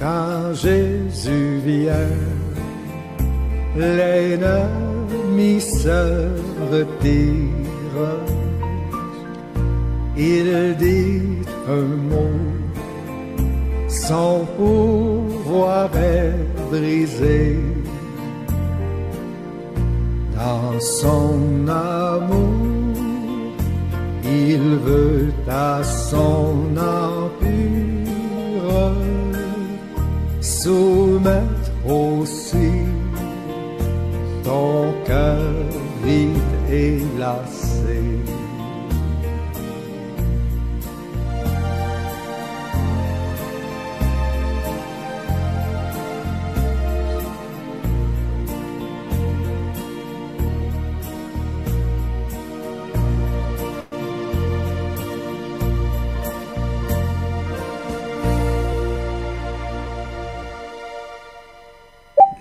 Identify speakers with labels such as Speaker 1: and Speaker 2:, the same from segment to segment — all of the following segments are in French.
Speaker 1: Quand Jésus vient, l'ennemi se retire. Il dit un mot, son pouvoir est brisé. Dans son amour, il veut à son empire soumettre aussi ton cœur vide et lassé.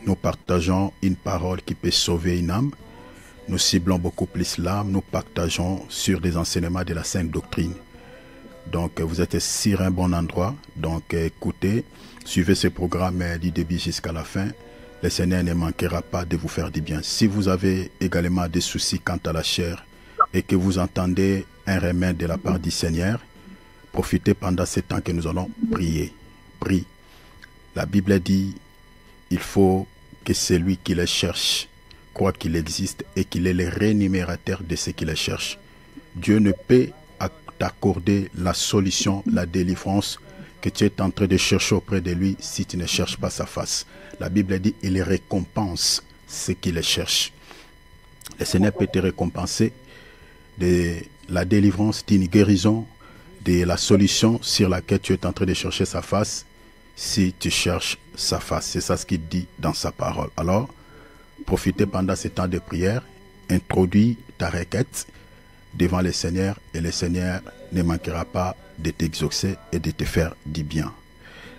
Speaker 2: Nous partageons une parole qui peut sauver une âme. Nous ciblons beaucoup plus l'âme. Nous partageons sur des enseignements de la Sainte Doctrine. Donc, vous êtes sur un bon endroit. Donc, écoutez, suivez ce programme du début jusqu'à la fin. Le Seigneur ne manquera pas de vous faire du bien. Si vous avez également des soucis quant à la chair et que vous entendez un remède de la part du Seigneur, profitez pendant ce temps que nous allons prier. Prie. La Bible dit, il faut que celui qui les cherche croit qu'il existe et qu'il est le rémunérateur de ceux qui les cherchent. Dieu ne peut t'accorder la solution, la délivrance que tu es en train de chercher auprès de lui si tu ne cherches pas sa face. La Bible dit il récompense ceux qui les cherchent. Le Seigneur peut te récompenser de la délivrance, d'une guérison, de la solution sur laquelle tu es en train de chercher sa face. Si tu cherches sa face, c'est ça ce qu'il dit dans sa parole. Alors, profitez pendant ce temps de prière, introduis ta requête devant le Seigneur et le Seigneur ne manquera pas de t'exaucer et de te faire du bien.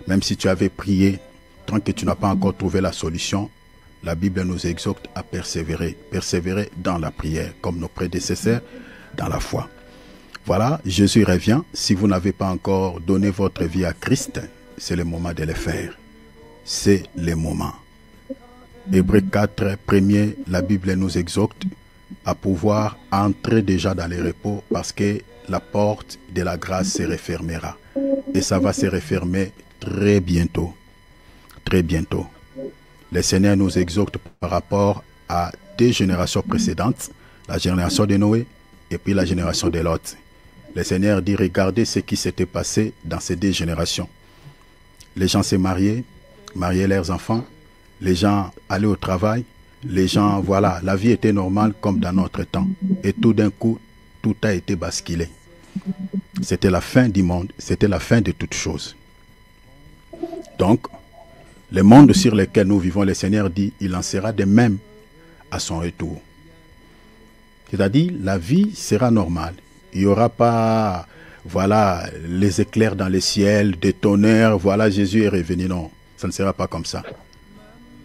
Speaker 2: Même si tu avais prié, tant que tu n'as pas encore trouvé la solution, la Bible nous exhorte à persévérer, persévérer dans la prière, comme nos prédécesseurs dans la foi. Voilà, Jésus revient. Si vous n'avez pas encore donné votre vie à Christ, c'est le moment de le faire. C'est le moment. Hébreux 4, premier, la Bible nous exhorte à pouvoir entrer déjà dans le repos parce que la porte de la grâce se refermera. Et ça va se refermer très bientôt. Très bientôt. Le Seigneur nous exhorte par rapport à deux générations précédentes, la génération de Noé et puis la génération de Lot. Le Seigneur dit, regardez ce qui s'était passé dans ces deux générations. Les gens s'est mariaient leurs enfants, les gens allaient au travail, les gens, voilà, la vie était normale comme dans notre temps. Et tout d'un coup, tout a été basculé. C'était la fin du monde, c'était la fin de toutes choses. Donc, le monde sur lequel nous vivons, le Seigneur dit, il en sera de même à son retour. C'est-à-dire, la vie sera normale. Il n'y aura pas... Voilà, les éclairs dans le ciel, des tonnerres, voilà, Jésus est revenu. Non, ça ne sera pas comme ça.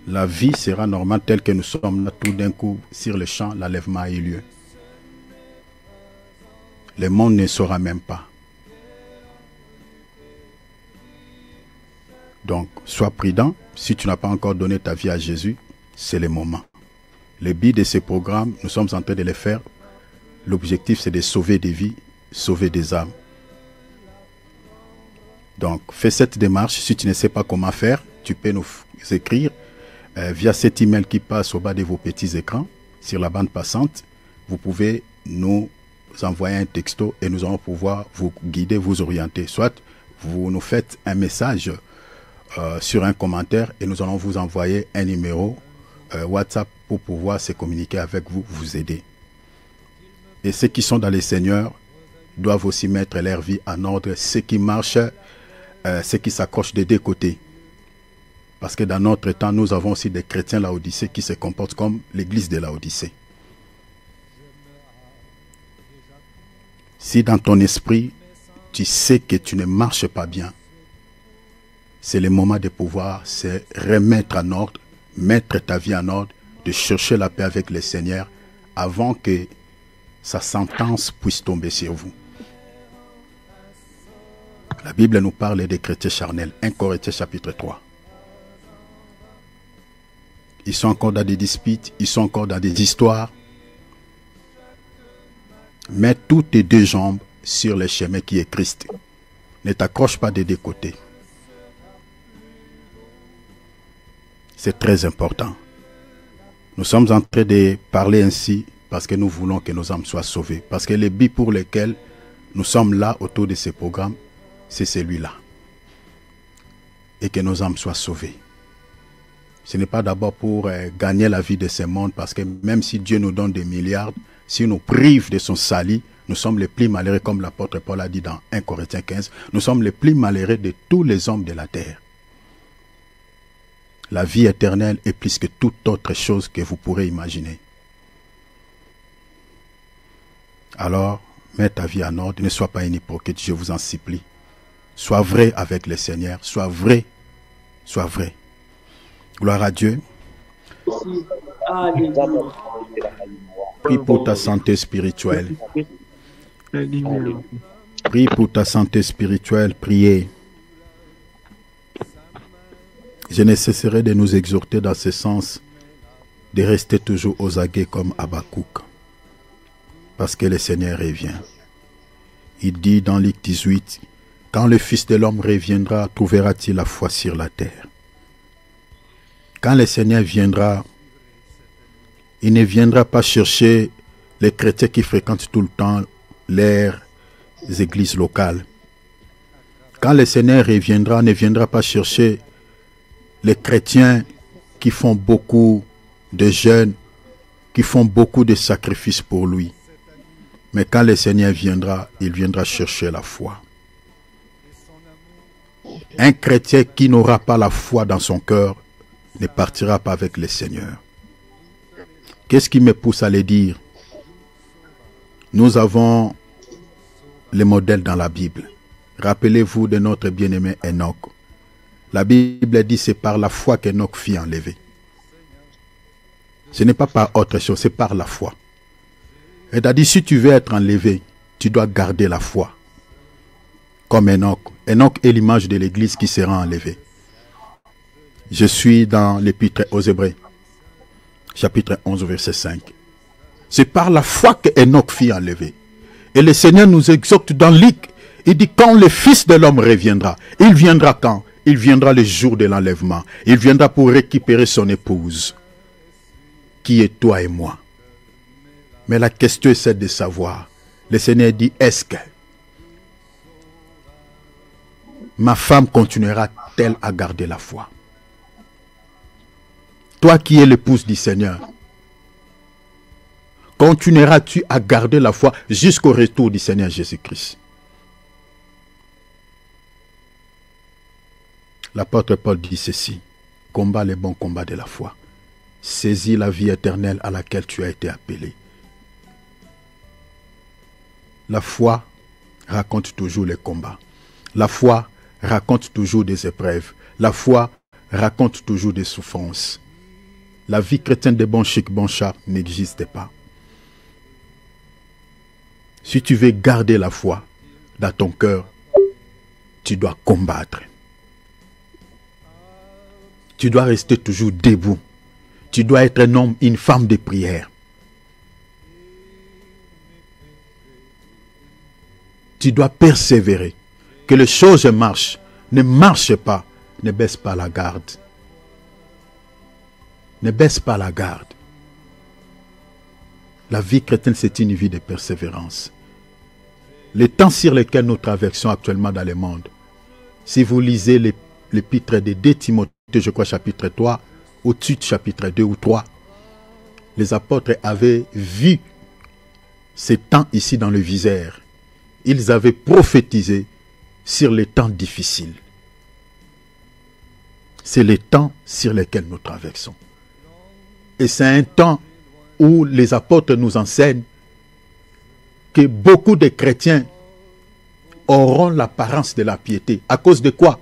Speaker 2: La vie sera normale telle que nous sommes là, tout d'un coup, sur le champ, l'enlèvement a eu lieu. Le monde ne saura même pas. Donc, sois prudent. Si tu n'as pas encore donné ta vie à Jésus, c'est le moment. Le but de ce programme, nous sommes en train de le faire. L'objectif, c'est de sauver des vies, sauver des âmes. Donc, fais cette démarche. Si tu ne sais pas comment faire, tu peux nous écrire via cet email qui passe au bas de vos petits écrans, sur la bande passante. Vous pouvez nous envoyer un texto et nous allons pouvoir vous guider, vous orienter. Soit vous nous faites un message sur un commentaire et nous allons vous envoyer un numéro WhatsApp pour pouvoir se communiquer avec vous, vous aider. Et ceux qui sont dans les Seigneurs doivent aussi mettre leur vie en ordre. Ceux qui marchent, ceux qui s'accrochent des deux côtés. Parce que dans notre temps, nous avons aussi des chrétiens laodicéens qui se comportent comme l'église de Laodicée. Si dans ton esprit, tu sais que tu ne marches pas bien, c'est le moment de pouvoir se remettre en ordre, mettre ta vie en ordre, de chercher la paix avec le Seigneur avant que sa sentence puisse tomber sur vous. La Bible nous parle des chrétiens charnels. 1 Corinthiens chapitre 3. Ils sont encore dans des disputes, ils sont encore dans des histoires. Mets toutes tes deux jambes sur le chemin qui est Christ. Ne t'accroche pas des deux côtés. C'est très important. Nous sommes en train de parler ainsi parce que nous voulons que nos âmes soient sauvées. Parce que le but pour lequel nous sommes là autour de ce programme, c'est celui-là. Et que nos âmes soient sauvées. Ce n'est pas d'abord pour gagner la vie de ce monde, parce que même si Dieu nous donne des milliards, si nous prive de son salut, nous sommes les plus malheureux, comme l'apôtre Paul a dit dans 1 Corinthiens 15, nous sommes les plus malheureux de tous les hommes de la terre. La vie éternelle est plus que toute autre chose que vous pourrez imaginer. Alors, mets ta vie en ordre, ne sois pas un hypocrite, je vous en supplie. Sois vrai avec le Seigneur, sois vrai, sois vrai. Gloire à Dieu. Prie pour ta santé spirituelle. Prie pour ta santé spirituelle, priez. Je ne cesserai de nous exhorter dans ce sens, de rester toujours aux aguets comme Habakkuk. Parce que le Seigneur revient. Il dit dans Luc 18, « Quand le Fils de l'homme reviendra, trouvera-t-il la foi sur la terre ?» Quand le Seigneur viendra, il ne viendra pas chercher les chrétiens qui fréquentent tout le temps les églises locales. Quand le Seigneur reviendra, il ne viendra pas chercher les chrétiens qui font beaucoup de jeûnes, qui font beaucoup de sacrifices pour lui. Mais quand le Seigneur viendra, il viendra chercher la foi. Un chrétien qui n'aura pas la foi dans son cœur ne partira pas avec le Seigneur. Qu'est-ce qui me pousse à le dire? Nous avons les modèles dans la Bible. Rappelez-vous de notre bien-aimé Enoch. La Bible dit c'est par la foi qu'Enoch fut enlevé. Ce n'est pas par autre chose, c'est par la foi. C'est-à-dire, si tu veux être enlevé, tu dois garder la foi. Comme Enoch. Enoch est l'image de l'Église qui sera enlevée. Je suis dans l'Épître aux Hébreux, chapitre 11, verset 5. C'est par la foi que Enoch fut enlevé. Et le Seigneur nous exhorte dans Luc. Il dit quand le Fils de l'homme reviendra. Il viendra quand? Il viendra le jour de l'enlèvement. Il viendra pour récupérer son épouse, qui est toi et moi. Mais la question est celle de savoir. Le Seigneur dit, est-ce que ma femme continuera-t-elle à garder la foi? Toi qui es l'épouse du Seigneur, continueras-tu à garder la foi jusqu'au retour du Seigneur Jésus-Christ? L'apôtre Paul dit ceci, combat les bons combats de la foi, saisis la vie éternelle à laquelle tu as été appelé. La foi raconte toujours les combats. La foi raconte toujours des épreuves. La foi raconte toujours des souffrances. La vie chrétienne de bon chic, bon chat n'existe pas. Si tu veux garder la foi dans ton cœur, tu dois combattre. Tu dois rester toujours debout. Tu dois être un homme, une femme de prière. Tu dois persévérer. Que les choses marchent. Ne marche pas. Ne baisse pas la garde. Ne baisse pas la garde. La vie chrétienne, c'est une vie de persévérance. Les temps sur lesquels nous traversons actuellement dans le monde, si vous lisez l'épître de 2 Timothée, je crois chapitre 3, au-dessus de chapitre 2 ou 3, les apôtres avaient vu ces temps ici dans le viseur. Ils avaient prophétisé sur les temps difficiles. C'est les temps sur lesquels nous traversons. Et c'est un temps où les apôtres nous enseignent que beaucoup de chrétiens auront l'apparence de la piété. À cause de quoi?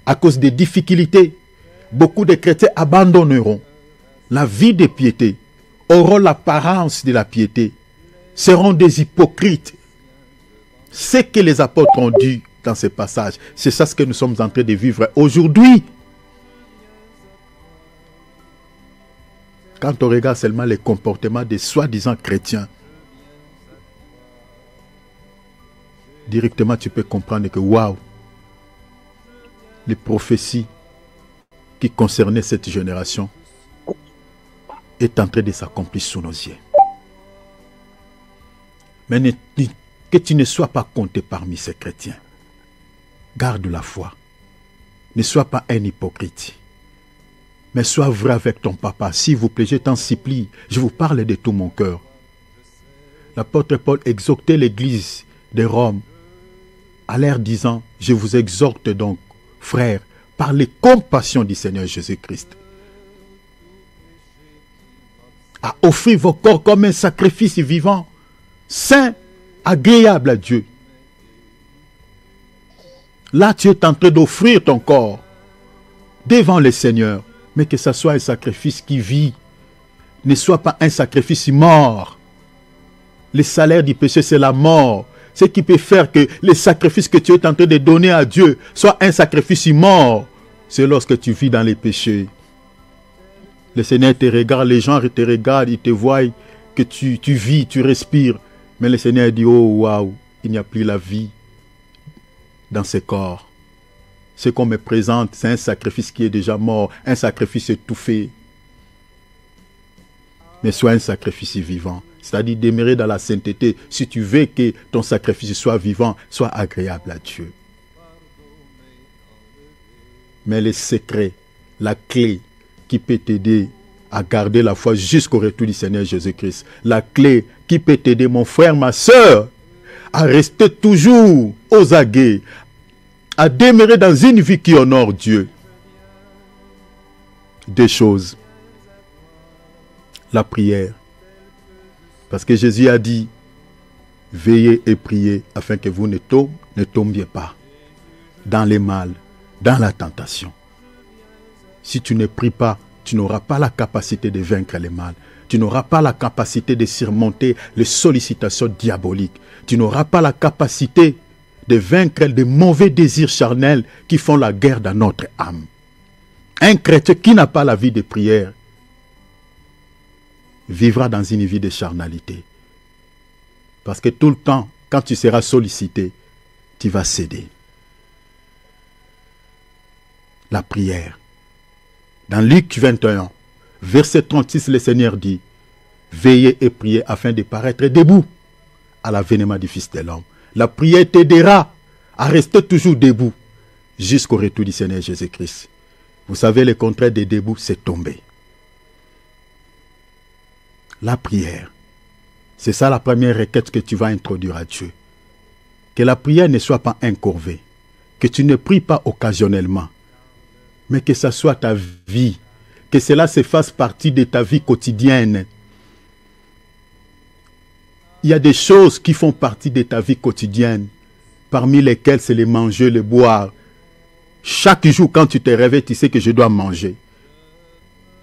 Speaker 2: À cause des difficultés. Beaucoup de chrétiens abandonneront la vie de piété, auront l'apparence de la piété, seront des hypocrites. Ce que les apôtres ont dit dans ce passage, c'est ça ce que nous sommes en train de vivre aujourd'hui. Quand on regarde seulement les comportements des soi-disant chrétiens, directement tu peux comprendre que waouh, les prophéties qui concernaient cette génération est en train de s'accomplir sous nos yeux. Mais que tu ne sois pas compté parmi ces chrétiens. Garde la foi. Ne sois pas un hypocrite. Mais sois vrai avec ton papa. S'il vous plaît, je t'en supplie. Je vous parle de tout mon cœur. L'apôtre Paul exhortait l'église de Rome à l'air disant, je vous exhorte donc, frères, par les compassions du Seigneur Jésus-Christ, à offrir vos corps comme un sacrifice vivant, saint, agréable à Dieu. Là, tu es en train d'offrir ton corps devant le Seigneur, mais que ce soit un sacrifice qui vit, ne soit pas un sacrifice mort. Le salaire du péché, c'est la mort. Ce qui peut faire que le sacrifice que tu es en train de donner à Dieu soit un sacrifice mort, c'est lorsque tu vis dans les péchés. Le Seigneur te regarde, les gens te regardent, ils te voient que tu vis, tu respires. Mais le Seigneur dit, oh waouh, il n'y a plus la vie dans ce corps. Ce qu'on me présente, c'est un sacrifice qui est déjà mort, un sacrifice étouffé. Mais soit un sacrifice vivant, c'est-à-dire demeurer dans la sainteté. Si tu veux que ton sacrifice soit vivant, soit agréable à Dieu. Mais le secret, la clé qui peut t'aider à garder la foi jusqu'au retour du Seigneur Jésus-Christ, la clé qui peut t'aider, mon frère, ma soeur, à rester toujours aux aguets, à demeurer dans une vie qui honore Dieu. Deux choses. La prière. Parce que Jésus a dit, veillez et priez afin que vous ne tombiez pas dans les mal, dans la tentation. Si tu ne pries pas, tu n'auras pas la capacité de vaincre les mal. Tu n'auras pas la capacité de surmonter les sollicitations diaboliques. Tu n'auras pas la capacité de vaincre les mauvais désirs charnels qui font la guerre dans notre âme. Un chrétien qui n'a pas la vie de prière vivra dans une vie de charnalité. Parce que tout le temps, quand tu seras sollicité, tu vas céder. La prière. Dans Luc 21, verset 36, le Seigneur dit, veillez et priez afin de paraître debout à l'avènement du Fils de l'homme. La prière t'aidera à rester toujours debout jusqu'au retour du Seigneur Jésus-Christ. Vous savez, le contraire de debout, c'est tomber. La prière, c'est ça la première requête que tu vas introduire à Dieu. Que la prière ne soit pas incurvée, que tu ne pries pas occasionnellement, mais que ça soit ta vie, que cela se fasse partie de ta vie quotidienne. Il y a des choses qui font partie de ta vie quotidienne, parmi lesquelles c'est le manger, le boire. Chaque jour, quand tu te réveilles, tu sais que je dois manger.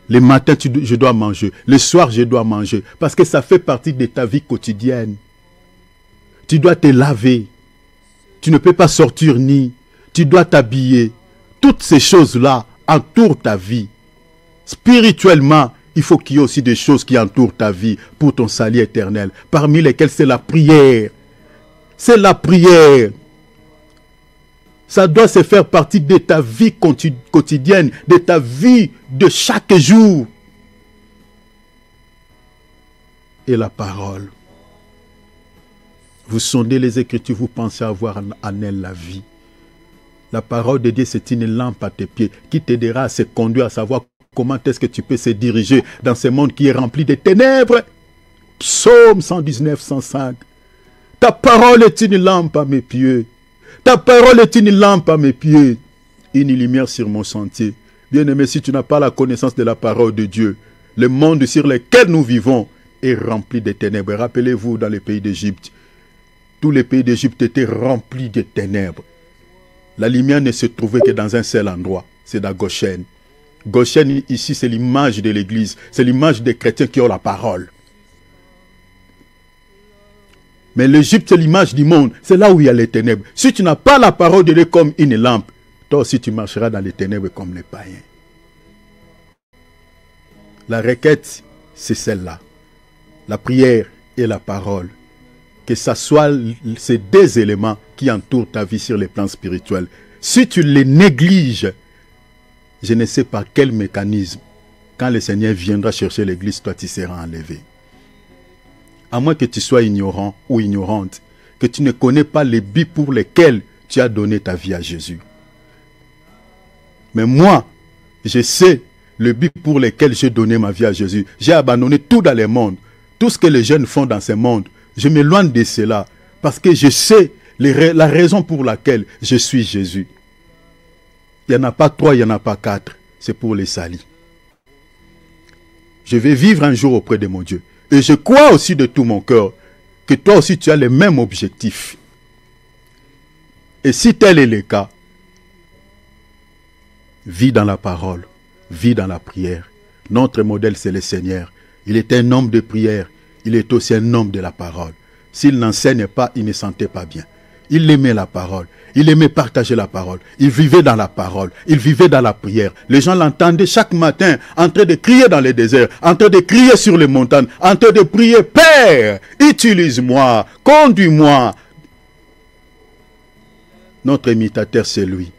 Speaker 2: Le matin, je dois manger. Le soir, je dois manger. Parce que ça fait partie de ta vie quotidienne. Tu dois te laver. Tu ne peux pas sortir ni. Tu dois t'habiller. Toutes ces choses-là entourent ta vie. Spirituellement, il faut qu'il y ait aussi des choses qui entourent ta vie pour ton salut éternel. Parmi lesquelles c'est la prière. C'est la prière. Ça doit se faire partie de ta vie quotidienne, de ta vie de chaque jour. Et la parole. Vous sondez les Écritures, vous pensez avoir en elle la vie. La parole de Dieu, c'est une lampe à tes pieds qui t'aidera à se conduire, à savoir comment est-ce que tu peux se diriger dans ce monde qui est rempli de ténèbres. Psaume 119, 105. Ta parole est une lampe à mes pieds. Ta parole est une lampe à mes pieds, une lumière sur mon sentier. Bien-aimé, si tu n'as pas la connaissance de la parole de Dieu, le monde sur lequel nous vivons est rempli de ténèbres. Rappelez-vous, dans les pays d'Égypte, tous les pays d'Égypte étaient remplis de ténèbres. La lumière ne se trouvait que dans un seul endroit, c'est dans Goshen. Goshen, ici, c'est l'image de l'Église, c'est l'image des chrétiens qui ont la parole. Mais l'Égypte, c'est l'image du monde. C'est là où il y a les ténèbres. Si tu n'as pas la parole de Dieu comme une lampe, toi aussi tu marcheras dans les ténèbres comme les païens. La requête, c'est celle-là. La prière et la parole. Que ce soit ces deux éléments qui entourent ta vie sur les plans spirituels. Si tu les négliges, je ne sais pas quel mécanisme, quand le Seigneur viendra chercher l'église, toi tu seras enlevé. À moins que tu sois ignorant ou ignorante, que tu ne connais pas les buts pour lesquels tu as donné ta vie à Jésus. Mais moi, je sais le but pour lequel j'ai donné ma vie à Jésus. J'ai abandonné tout dans le monde. Tout ce que les jeunes font dans ce monde, je m'éloigne de cela. Parce que je sais la raison pour laquelle je suis Jésus. Il n'y en a pas 3, il n'y en a pas 4. C'est pour les salis. Je vais vivre un jour auprès de mon Dieu. Et je crois aussi de tout mon cœur que toi aussi tu as les mêmes objectifs. Et si tel est le cas, vis dans la parole, vis dans la prière. Notre modèle, c'est le Seigneur. Il est un homme de prière, il est aussi un homme de la parole. S'il n'enseigne pas, il ne sentait pas bien. Il aimait la parole, il aimait partager la parole, il vivait dans la parole, il vivait dans la prière. Les gens l'entendaient chaque matin en train de crier dans les déserts, en train de crier sur les montagnes, en train de prier, Père, utilise-moi, conduis-moi. Notre imitateur, c'est lui.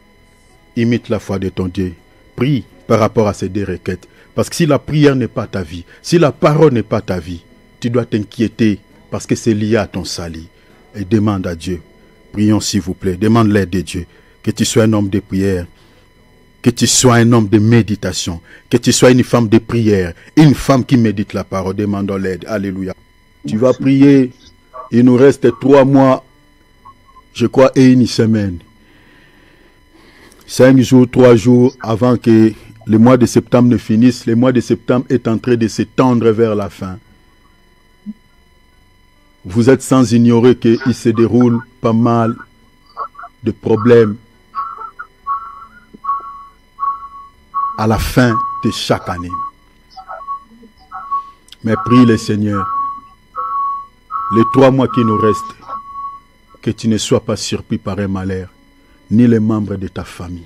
Speaker 2: Imite la foi de ton Dieu. Prie par rapport à ces deux requêtes. Parce que si la prière n'est pas ta vie, si la parole n'est pas ta vie, tu dois t'inquiéter parce que c'est lié à ton salut. Et demande à Dieu. Prions s'il vous plaît. Demande l'aide de Dieu. Que tu sois un homme de prière. Que tu sois un homme de méditation. Que tu sois une femme de prière. Une femme qui médite la parole. Demandons l'aide. Alléluia. Tu vas prier. Il nous reste 3 mois. Je crois et une semaine. 5 jours, 3 jours avant que le mois de septembre ne finisse. Le mois de septembre est en train de s'étendre vers la fin. Vous êtes sans ignorer qu'il se déroule pas mal de problèmes à la fin de chaque année. Mais prie le Seigneur, les 3 mois qui nous restent, que tu ne sois pas surpris par un malheur, ni les membres de ta famille.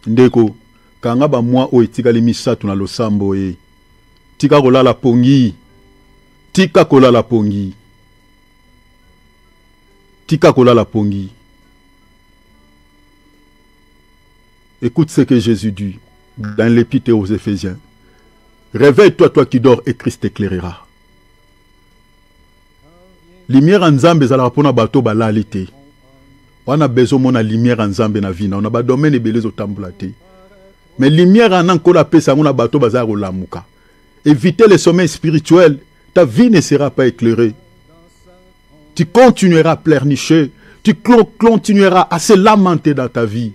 Speaker 2: Ndeko, kanga ba moi o etikali misatu na losambo e. Tika kola la pongi. Tika kola la pongi. Tika kola la pongi. Écoute ce que Jésus dit dans l'épître aux Éphésiens. Réveille-toi, toi qui dors, et Christ t'éclairera. Lumière en Nzambe ezala pona bato balalite. On a besoin de la lumière en Nzambe na vie. On a pas domaine de belé tamboulate. Mais lumière en encore la paix, ça on a bateau bazar au lamuka. Évitez le sommeil spirituel. Ta vie ne sera pas éclairée. Tu continueras à pleurnicher. Tu continueras à se lamenter dans ta vie.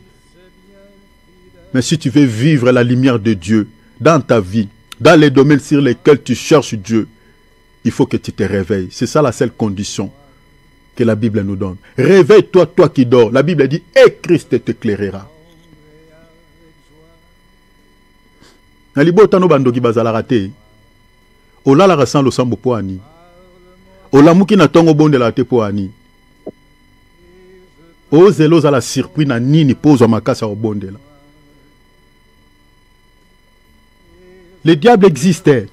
Speaker 2: Mais si tu veux vivre la lumière de Dieu dans ta vie, dans les domaines sur lesquels tu cherches Dieu, il faut que tu te réveilles. C'est ça la seule condition que la Bible nous donne. Réveille-toi, toi qui dors. La Bible dit, et Christ t'éclairera. Nalibota no bandoki bazala raté. Ola la rasan lo sambo po ani. Ola muki na tongo bonde la te po ani. O zelo za la surpris na nini pose makasa o bonde la. Le diable existait.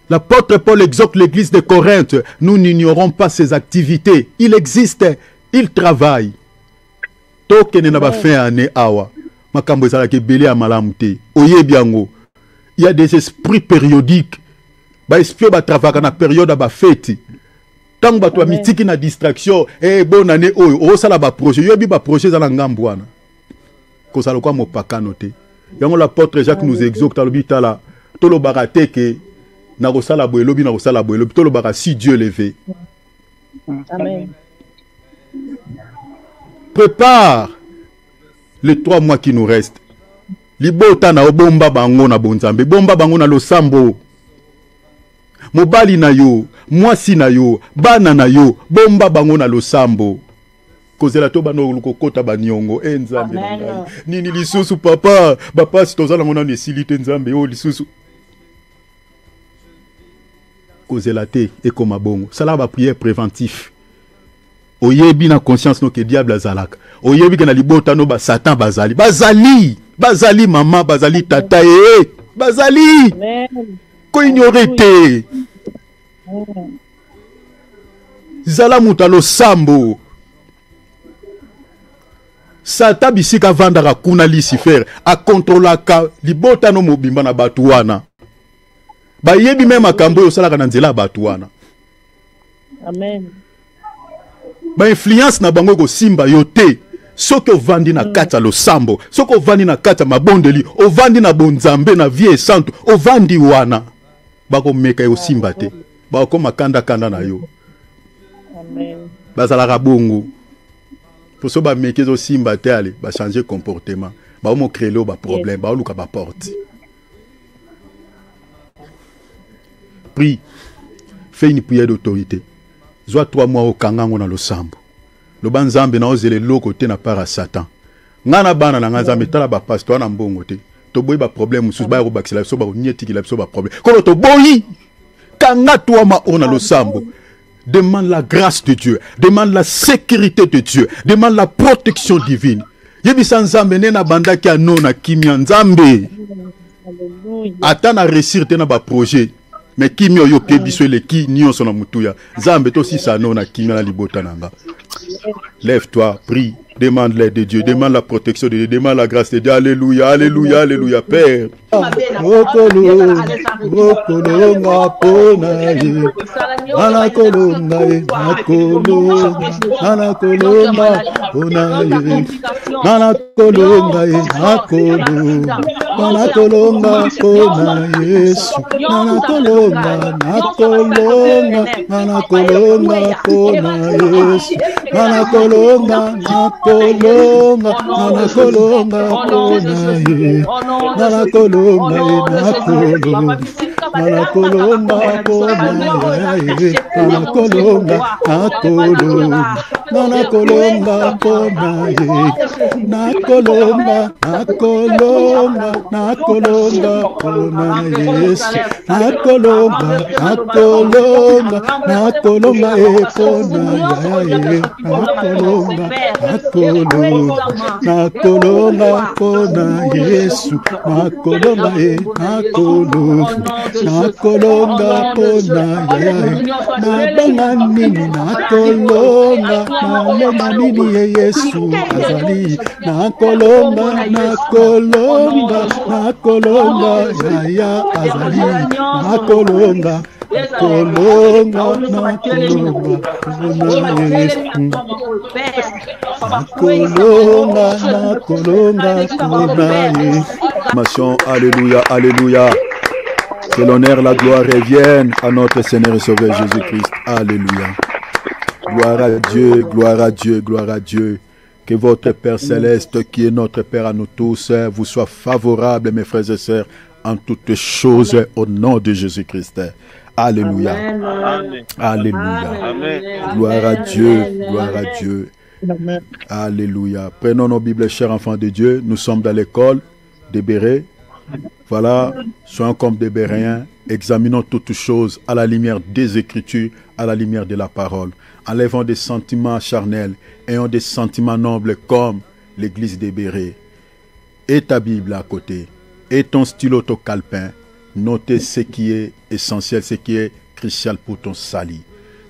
Speaker 2: L'apôtre Paul exhorte l'église de Corinthe. Nous n'ignorons pas ses activités. Il existe. Il travaille. Tokene na ba fin année awa. Makambo ezala ke belé a malamute. Oye biango. Il y a des esprits périodiques. Ba esprit ba travailler na période ba fête. Tant ba to mitiki na distraction et bonne année oyo. O sala ba projet. Yo bi ba projet za ngambo wana. Ko sala kwa mopaka noté. Yango l'apôtre Jacques nous exhorte à l'hôpital. Tolo barate ke na rosala boelobi na rosala boelobi tolo bara si Dieu levé.
Speaker 3: Amen.
Speaker 2: Prépare les 3 mois qui nous restent. Libota na obomba bango na bonzambe, bomba bango na losambo. Mobali na yo, mwasi na yo, bana na yo, bomba bango na losambo. Kozela to bano lokota baniongo nzambe na ngai. Nini lisusu papa, papa si tozala ngona nesilite nzambe o lisusu. Kozela te ekoma bongo. Sala ba prière préventif. Oyebi na conscience no ke diable azalaka. Oyebi ke na libota no ba satan bazali. Bazali. Bazali maman, bazali tata, bazali. Ko ignorete. Zala mutalo sambo. Sata bisika vandaka kuna Lucifer a contrôlaka libota no mobimba na batuana. Ba yebi même makambo yo salaka na nzela batuana.
Speaker 3: Amen.
Speaker 2: Ba influence na bango ko simba yote. Soko vandi na kata lo sambo, soko vandi na kata mabondeli, o vandi na bonzambe na vie santo, o vandi wana. Bako meka yo simba te. Bako makanda kanda na yo.
Speaker 3: Amen.
Speaker 2: Bazalaka bongo. Pour ça, meke zo simba te ale, ba changer comportement. Ba mo créer lo ba problème, ba luka ba porte. Prie. Fais une prière d'autorité. Zoa 3 mois au kangango na lo sambo. Lo banzambe na ozele loko te na para Satan. Ngana bana na nganzambe tala ba pasteur na mbongo te. To boy ba problème sous ba ro bakila so ba nyeti ki la so ba problème. Ko to boyi kanga toi ma ona lo sambo. Demande la grâce de Dieu, demande la sécurité de Dieu, demande la protection divine. Yebi sanzambe ne na banda ki anona kimia nzambe. Atana réussir te na ba projet. Mais kimio yo kebiso le ki nyonso na mutuya. Zambe to si sa nona kimia na libota nanga. Lève-toi, prie, demande l'aide de Dieu, demande la protection de Dieu, demande la grâce de Dieu. Alléluia, alléluia, alléluia, Père. Nanakolonga, nakolonga, nanakolonga, konaye. Nanakolonga, nakolonga, nanakolonga, konaye. Nanakolonga, nakolonga, nanakolonga, konaye. Nakolonga, nakolonga, nakolonga, konaye. Nakolonga, nakolonga, nakolonga, konaye. Nakolonga, nakolonga, nakolonga, kona Yesu. Nakolonga, nakolonga, nakolonga, kona Yesu. Nabanga nini, nakolonga, nabanga nini Yesu azali. Nakolonga, nakolonga, nakolonga, yaya azali. Nakolonga. Alléluia, alléluia. Que l'honneur, la gloire reviennent à notre Seigneur et Sauveur Jésus-Christ. Alléluia. Gloire à Dieu, gloire à Dieu, gloire à Dieu. Que votre Père Céleste, qui est notre Père à nous tous, vous soit favorable, mes frères et sœurs, en toutes choses, au nom de Jésus-Christ. Alléluia. Amen. Alléluia. Amen. Gloire à Dieu. Gloire à Dieu. Amen. Alléluia. Prenons nos Bibles, chers enfants de Dieu. Nous sommes dans l'école des Bérets. Voilà. Soyons comme des Béréens. Examinons toutes choses à la lumière des Écritures, à la lumière de la parole. Enlevons des sentiments charnels. Ayons des sentiments nobles comme l'église des Bérets. Et ta Bible à côté. Et ton stylo, ton calepin. Notez ce qui est essentiel, ce qui est crucial pour ton salut.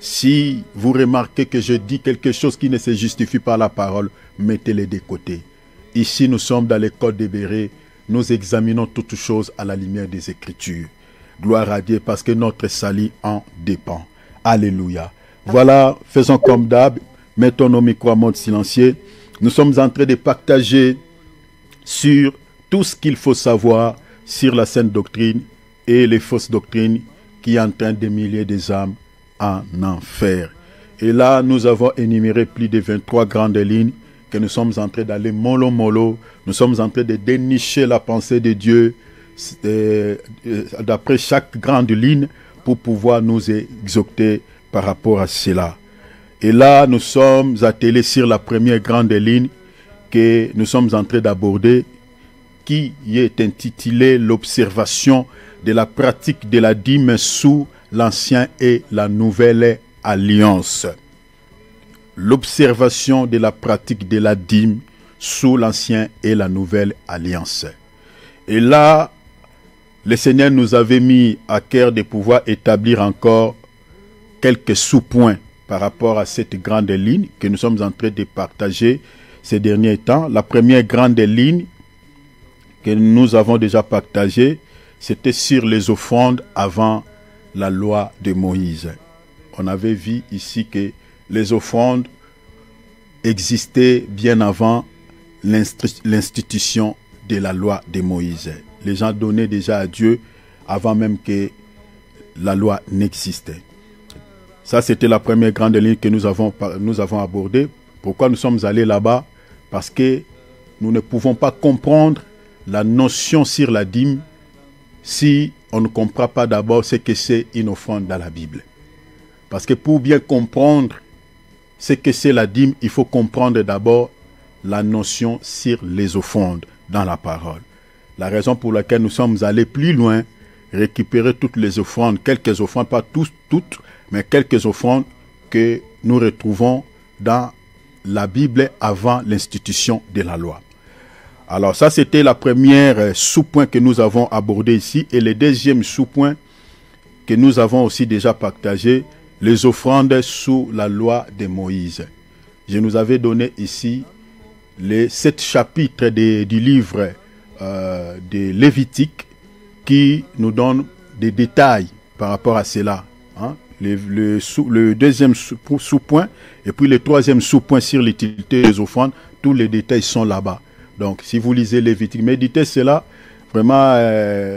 Speaker 2: Si vous remarquez que je dis quelque chose qui ne se justifie par la parole, mettez-les de côté. Ici, nous sommes dans l'école des Bérets. Nous examinons toutes choses à la lumière des Écritures. Gloire à Dieu parce que notre salut en dépend. Alléluia. Voilà, faisons comme d'hab. Mettons nos micros à mode silencieux. Nous sommes en train de partager sur tout ce qu'il faut savoir sur la sainte doctrine et les fausses doctrines qui est en train d'émêler des âmes en enfer. Et là, nous avons énuméré plus de 23 grandes lignes que nous sommes en train d'aller mollo mollo. Nous sommes en train de dénicher la pensée de Dieu d'après chaque grande ligne pour pouvoir nous exhorter par rapport à cela. Et là, nous sommes attelés sur la première grande ligne que nous sommes en train d'aborder, qui est intitulée l'observation de la pratique de la dîme sous l'ancien et la nouvelle alliance. L'observation de la pratique de la dîme sous l'ancienne et la nouvelle alliance. Et là, le Seigneur nous avait mis à cœur de pouvoir établir encore quelques sous-points par rapport à cette grande ligne que nous sommes en train de partager ces derniers temps. La première grande ligne que nous avons déjà partagée, c'était sur les offrandes avant la loi de Moïse. On avait vu ici que les offrandes existaient bien avant l'institution de la loi de Moïse. Les gens donnaient déjà à Dieu avant même que la loi n'existait. Ça, c'était la première grande ligne que nous avons abordée. Pourquoi nous sommes allés là-bas? Parce que nous ne pouvons pas comprendre la notion sur la dîme si on ne comprend pas d'abord ce que c'est une offrande dans la Bible. Parce que pour bien comprendre ce que c'est la dîme, il faut comprendre d'abord la notion sur les offrandes dans la parole. La raison pour laquelle nous sommes allés plus loin, récupérer toutes les offrandes, quelques offrandes, pas toutes, mais quelques offrandes que nous retrouvons dans la Bible avant l'institution de la loi. Alors ça, c'était la première sous-point que nous avons abordé ici. Et le deuxième sous-point que nous avons aussi déjà partagé, les offrandes sous la loi de Moïse. Je nous avais donné ici les 7 chapitres du livre de Lévitique qui nous donnent des détails par rapport à cela. Hein? Le deuxième sous-point et puis le troisième sous-point sur l'utilité des offrandes, tous les détails sont là-bas. Donc, si vous lisez Lévitique, méditez cela, vraiment,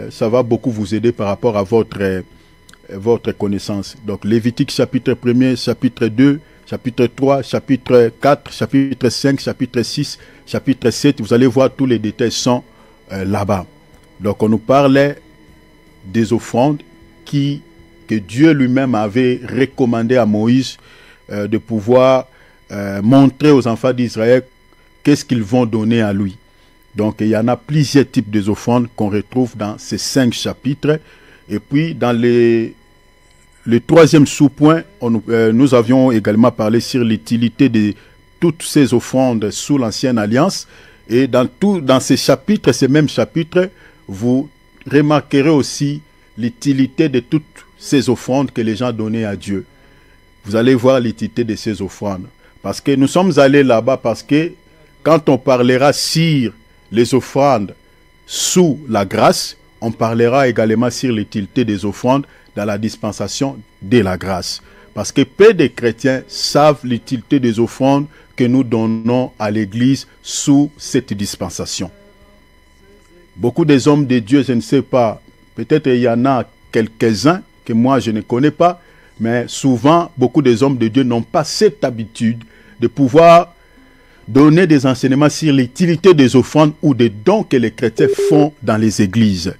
Speaker 2: ça va beaucoup vous aider par rapport à votre connaissance. Donc, Lévitique chapitre 1er, chapitre 2, chapitre 3, chapitre 4, chapitre 5, chapitre 6, chapitre 7, vous allez voir tous les détails sont là-bas. Donc, on nous parlait des offrandes que Dieu lui-même avait recommandé à Moïse de pouvoir montrer aux enfants d'Israël qu'est-ce qu'ils vont donner à lui. Donc, il y en a plusieurs types d'offrandes qu'on retrouve dans ces 5 chapitres. Et puis, dans le troisième sous-point, nous avions également parlé sur l'utilité de toutes ces offrandes sous l'ancienne alliance. Et dans ces chapitres, ces mêmes chapitres, vous remarquerez aussi l'utilité de toutes ces offrandes que les gens donnaient à Dieu. Vous allez voir l'utilité de ces offrandes. Parce que nous sommes allés là-bas parce que quand on parlera sur les offrandes sous la grâce, on parlera également sur l'utilité des offrandes dans la dispensation de la grâce. Parce que peu de chrétiens savent l'utilité des offrandes que nous donnons à l'Église sous cette dispensation. Beaucoup des hommes de Dieu, je ne sais pas, peut-être il y en a quelques-uns que moi je ne connais pas, mais souvent beaucoup des hommes de Dieu n'ont pas cette habitude de pouvoir donner des enseignements sur l'utilité des offrandes ou des dons que les chrétiens font dans les églises.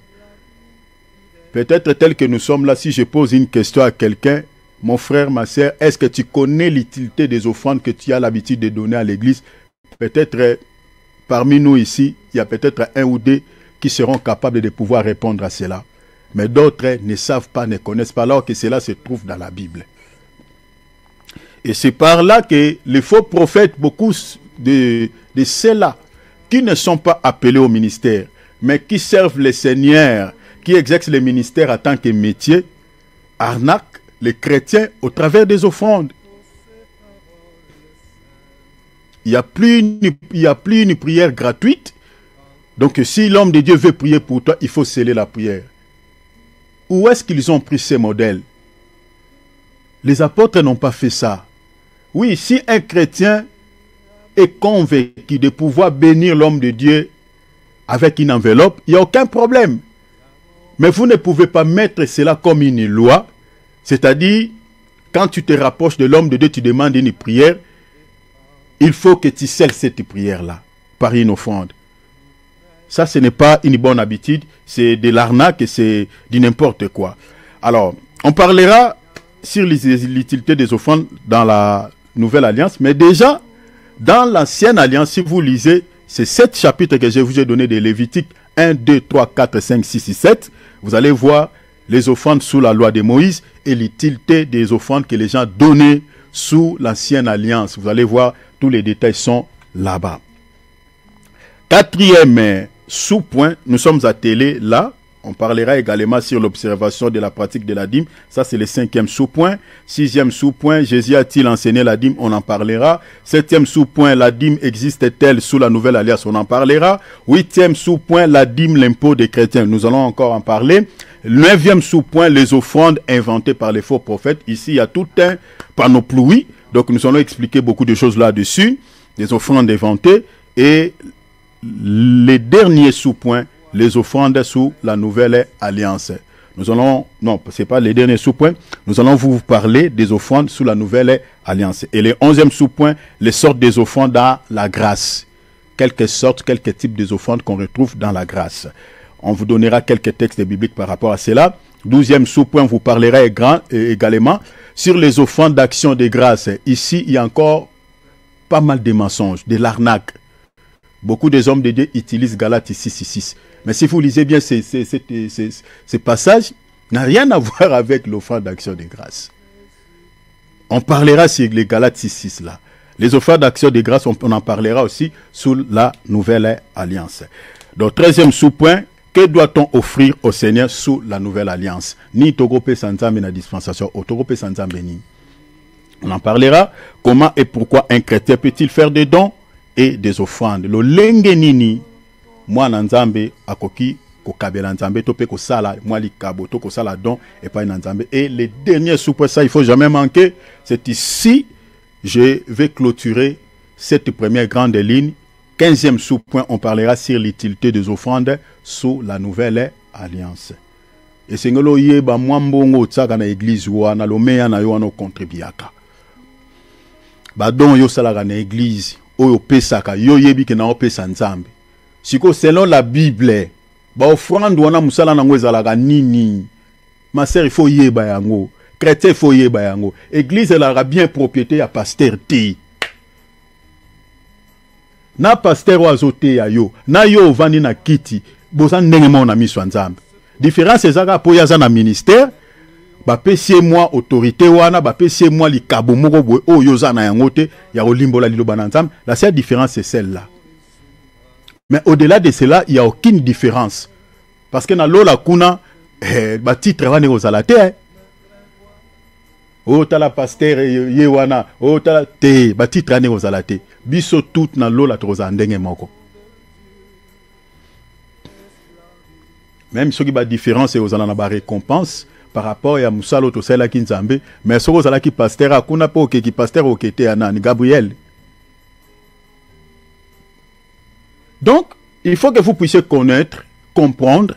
Speaker 2: Peut-être tel que nous sommes là, si je pose une question à quelqu'un, mon frère, ma sœur, est-ce que tu connais l'utilité des offrandes que tu as l'habitude de donner à l'église? Peut-être parmi nous ici, il y a peut-être un ou deux qui seront capables de pouvoir répondre à cela. Mais d'autres ne savent pas, ne connaissent pas, alors que cela se trouve dans la Bible. Et c'est par là que les faux prophètes, beaucoup de ceux-là qui ne sont pas appelés au ministère, mais qui servent le Seigneur, qui exercent le ministère en tant que métier, arnaquent les chrétiens au travers des offrandes. Il n'y a plus une prière gratuite. Donc si l'homme de Dieu veut prier pour toi, il faut sceller la prière. Où est-ce qu'ils ont pris ces modèles? Les apôtres n'ont pas fait ça. Oui, si un chrétien est convaincu de pouvoir bénir l'homme de Dieu avec une enveloppe, il n'y a aucun problème. Mais vous ne pouvez pas mettre cela comme une loi. C'est-à-dire, quand tu te rapproches de l'homme de Dieu, tu demandes une prière, il faut que tu scelles cette prière-là par une offrande. Ça, ce n'est pas une bonne habitude, c'est de l'arnaque et c'est du n'importe quoi. Alors, on parlera sur l'utilité des offrandes dans la Nouvelle Alliance, mais déjà, dans l'Ancienne Alliance, si vous lisez ces 7 chapitres que je vous ai donnés de Lévitique 1, 2, 3, 4, 5, 6 et 7, vous allez voir les offrandes sous la loi de Moïse et l'utilité des offrandes que les gens donnaient sous l'Ancienne Alliance. Vous allez voir, tous les détails sont là-bas. Quatrième sous-point, nous sommes attelés là. On parlera également sur l'observation de la pratique de la dîme. Ça, c'est le 5e sous-point. 6e sous-point, Jésus a-t-il enseigné la dîme? On en parlera. 7e sous-point, la dîme existe-t-elle sous la nouvelle alliance? On en parlera. 8e sous-point, la dîme, l'impôt des chrétiens. Nous allons encore en parler. 9e sous-point, les offrandes inventées par les faux prophètes. Ici, il y a tout un panoplie. Donc, nous allons expliquer beaucoup de choses là-dessus. Des offrandes inventées. Et les derniers sous-points, les offrandes sous la nouvelle alliance. Nous allons, non, ce n'est pas les derniers sous-points, nous allons vous parler des offrandes sous la nouvelle alliance. Et le 11e sous-point, les sortes des offrandes dans la grâce. Quelques sortes, quelques types des offrandes qu'on retrouve dans la grâce. On vous donnera quelques textes bibliques par rapport à cela. 12e sous-point, vous parlera également sur les offrandes d'action de grâce. Ici, il y a encore pas mal de mensonges, de l'arnaque. Beaucoup des hommes de Dieu utilisent Galates 6:6. Mais si vous lisez bien ces passages, n'a rien à voir avec l'offrande d'action de grâce. On parlera sur les Galates 6:6 là. Les offrandes d'action de grâce, on en parlera aussi sous la nouvelle alliance. Donc, 13e sous-point, que doit-on offrir au Seigneur sous la nouvelle alliance? Ni Togope Sanzambe na dispensation, au Togope Sanzambe ni. On en parlera. Comment et pourquoi un chrétien peut-il faire des dons et des offrandes? Le lengenini, moi nanzambe akoki kokabela nzambe tope ko sala moi likabo to ko sala don et pas nanzambe. Et les derniers sous-points, ça il faut jamais manquer. C'est ici je vais clôturer cette première grande ligne. 15e sous-point, on parlera sur l'utilité des offrandes sous la nouvelle alliance. Et c'est ngolo yeba mwambongo tsaka na église wana lomeya na yo wana contribuaka. Ba don yo sala na église oyo pesaka yo yebi ke na opesa nzambe. Siko selon la Bible, ba offrande wana musala nango ezalaka nini? Ma sœur, il faut yeba yango. Chrétien, il faut yeba yango. Église elle bien propriété ya pasteur te. Na pasteur wazote ya yo, na yo vandi na kiti, boza ndenge na miso nzambe. Différence ezaka po yaza na ministère, ba pesi moi autorité wana, ba pesi moi likabo moko boye o yoza na yango te ya olimbola liloba na nzambe. La seule différence c'est celle-là. Mais au-delà de cela, il n'y a aucune différence. Parce que dans l'ola kuna, ba titre wana ozala te. O tala pasteur yewana, o tala te, ba titre wana ozala te. Biso tout na l'ola troza ndenge moko. Même ce qui ba différence ozala na ba récompense par rapport à musalo to sela ki nzambe, mais ce ozala ki pasteur akuna po ke ki pasteur okete ana ni Gabriel. Donc, il faut que vous puissiez connaître, comprendre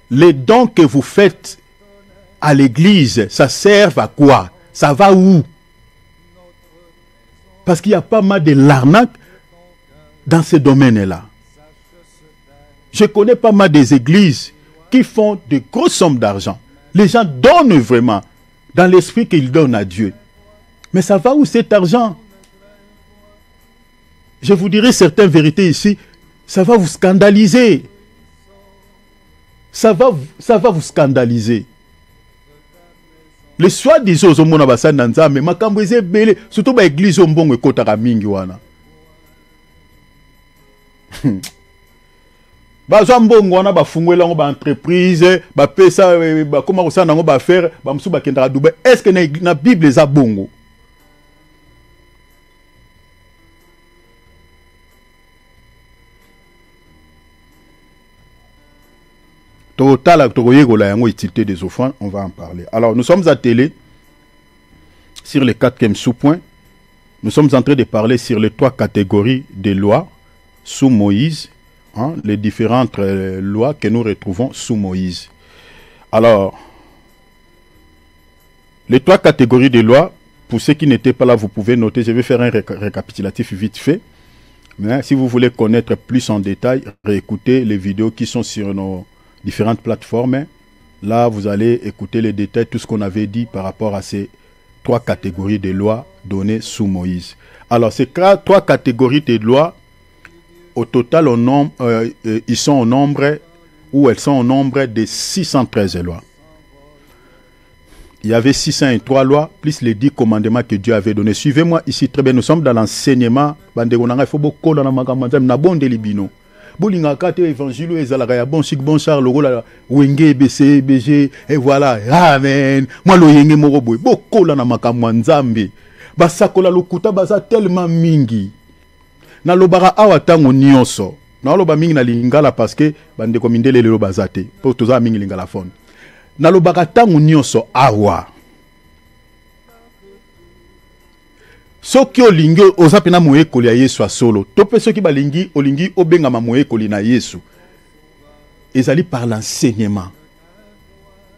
Speaker 2: les dons que vous faites à l'église, ça sert à quoi? Ça va où? Parce qu'il y a pas mal de l'arnaque dans ce domaine-là. Je connais pas mal des églises qui font de grosses sommes d'argent. Les gens donnent vraiment dans l'esprit qu'ils donnent à Dieu. Mais ça va où cet argent? Je vous dirai certaines vérités ici, ça va vous scandaliser. Ça va vous scandaliser. Le soi-disant aux hommes na nanza mais makamboze belé surtout ba église ombongo ekotaka mingi wana. Ba zambongo wana ba fungwela ngo ba entreprise, ba pesa ba comment ko sana ngo ba faire, ba musu ba kendra Dubai. Est-ce que na Bible za bongo? Total, utilité des offrandes, on va en parler. Alors, nous sommes attelés sur le 4e sous-point. Nous sommes en train de parler sur les 3 catégories de lois sous Moïse, hein, les différentes lois que nous retrouvons sous Moïse. Alors, les 3 catégories de lois, pour ceux qui n'étaient pas là, vous pouvez noter, je vais faire un récapitulatif vite fait. Mais si vous voulez connaître plus en détail, réécoutez les vidéos qui sont sur nos différentes plateformes. Là, vous allez écouter les détails, tout ce qu'on avait dit par rapport à ces 3 catégories de lois données sous Moïse. Alors, ces 3 catégories de lois, au total, ils sont au nombre, ou elles sont au nombre de 613 lois. il y avait 603 lois, plus les 10 commandements que Dieu avait donnés. Suivez-moi ici, très bien, nous sommes dans l'enseignement. Il faut beaucoup de choses. Bolinga kate évangile ezalaka ya bon sik bon char logo la wenge bc bg et voilà amen moi lo yenge moko boy bokola na makamwa nzambe basakola lokuta baza tellement mingi na lobaka awa tango nyonso na loba mingi na lingala parce que bande ko mindele lelo bazate po toza mingi lingala fond na lobaka tango nyonso awa soki olingi oza pena moyekoli ya Yesu a solo to pe soki balingi olingi obengama moyekoli na Yesu ezali par l'enseignement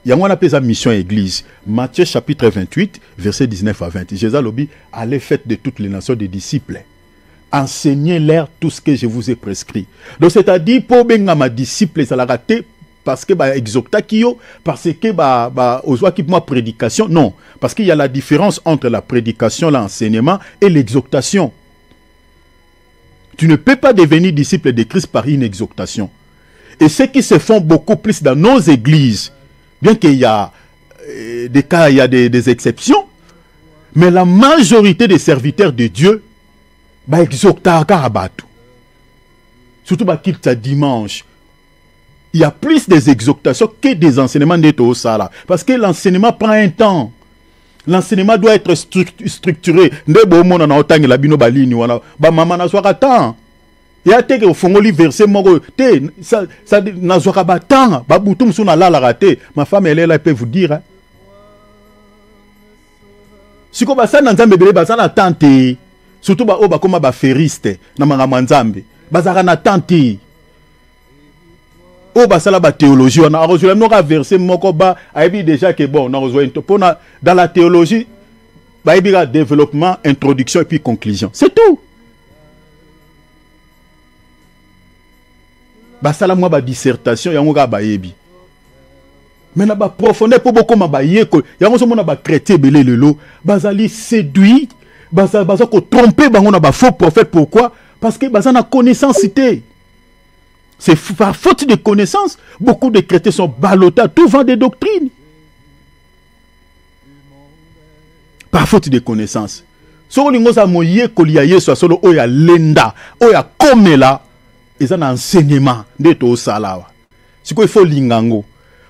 Speaker 2: yango wana pesa mission église. Matthieu chapitre 28 verset 19 à 20 Jésus lobi allez faites de toutes les nations des disciples, enseignez-leur tout ce que je vous ai prescrit. Donc c'est-à-dire pour bengama disciple ça la raté parce que bah exhorta kio parce que bah ozwa ki moi prédication non parce qu'il y a la différence entre la prédication l'enseignement et l'exhortation. Tu ne peux pas devenir disciple de Christ par une exhortation. Et ceux qui se font beaucoup plus dans nos églises, bien qu'il y a des cas, il y a des exceptions, mais la majorité des serviteurs de Dieu bah exhorta karabatu. Surtout bah qu'il ta dimanche. Il y a plus des exhortations que des enseignements de Tosala. Parce que l'enseignement prend un temps. L'enseignement doit être structuré. Ne bon na otang la bino balini wana ba mama na soka temps. Ya te ke fongoli verset moko te ça na soka ba temps ba butum suna la la raté. Ma femme elle est là, elle peut vous dire. Hein? Siko ba sa na nzambe bele ba sa na tante. Surtout ba o ba koma ba feriste na manga nzambe. Ba za na tante. Oh bah ça là ba théologie on a reçu le nom verset moko ba aibi déjà que bon on a reçu dans la théologie ba aibi développement introduction et puis conclusion c'est tout ba ça là moi ba dissertation yango ga ba aibi mais na ba profondeur pour beaucoup ma ba yeko yango so mona ba chrétien belé lelo bazali séduit baza ko tromper bango na ba faux prophète. Pourquoi? Parce que baza na connaissance cité. C'est par faute de connaissances, beaucoup de chrétiens sont ballottés à tout vent des doctrines. Par faute de connaissances. Si on a moyen qu'il y a solo oya lenda, oya komela, ils ont un enseignement de tout ça là. Si il faut lingango.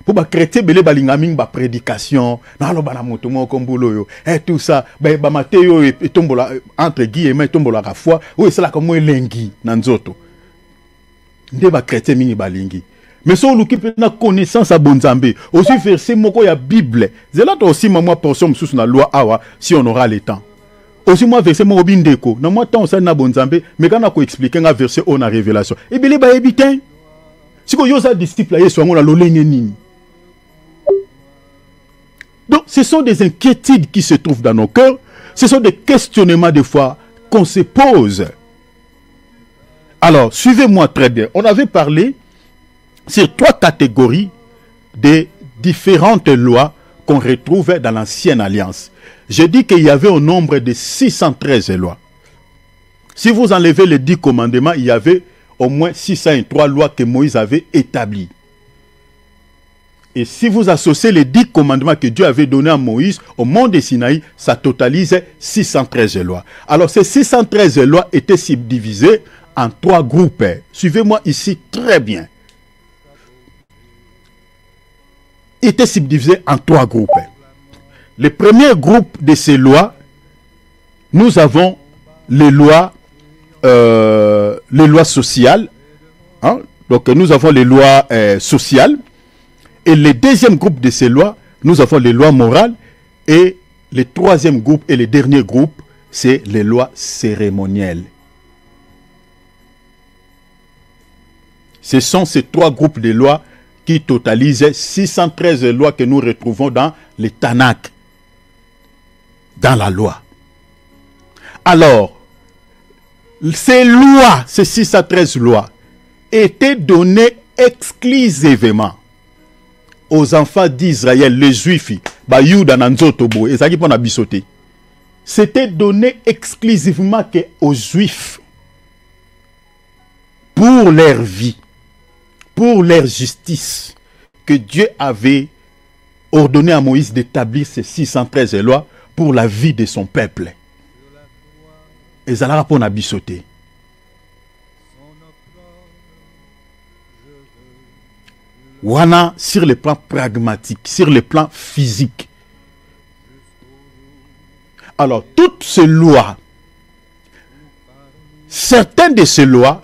Speaker 2: Pour les chrétiens, ils ont une prédication, et tout ça, Mathéo et tombola entre guillemets tombola la foi, oui c'est là comme moi lengi nanzoto. Ndeba chrétien mingi balingi mais so luki na connaissance à bonzambe aussi verset moko ya Bible zela to aussi moi portion sous na loi awa si on aura le temps aussi moi verset moko bindeko na moi temps ça na bonzambe mais quand na ko expliquer nga verset on a révélation et bile ba ebitin siko yo sa disciple yeso ngona lolenge nini. Donc ce sont des inquiétudes qui se trouvent dans nos cœurs, ce sont des questionnements des fois qu'on se pose. Alors, suivez-moi très bien. On avait parlé sur 3 catégories de différentes lois qu'on retrouve dans l'Ancienne Alliance. Je dis qu'il y avait au nombre de 613 lois. Si vous enlevez les 10 commandements, il y avait au moins 603 lois que Moïse avait établies. Et si vous associez les 10 commandements que Dieu avait donnés à Moïse au mont de Sinaï, ça totalise 613 lois. Alors, ces 613 lois étaient subdivisées en 3 groupes. Suivez-moi ici très bien. Il était subdivisé en 3 groupes. Le premier groupe de ces lois, nous avons les lois sociales. Hein? Donc nous avons les lois sociales. Et le deuxième groupe de ces lois, nous avons les lois morales. Et le troisième groupe et le dernier groupe, c'est les lois cérémonielles. Ce sont ces 3 groupes de lois qui totalisent 613 lois que nous retrouvons dans les Tanakh, dans la loi. Alors, ces lois, ces 613 lois, étaient données exclusivement aux enfants d'Israël, les Juifs, c'était donné exclusivement aux Juifs pour leur vie, pour leur justice, que Dieu avait ordonné à Moïse d'établir ces 613 lois pour la vie de son peuple. Et ça l'a pour Nabisoté. Wana sur le plan pragmatique, sur le plan physique. Alors, toutes ces lois, certaines de ces lois,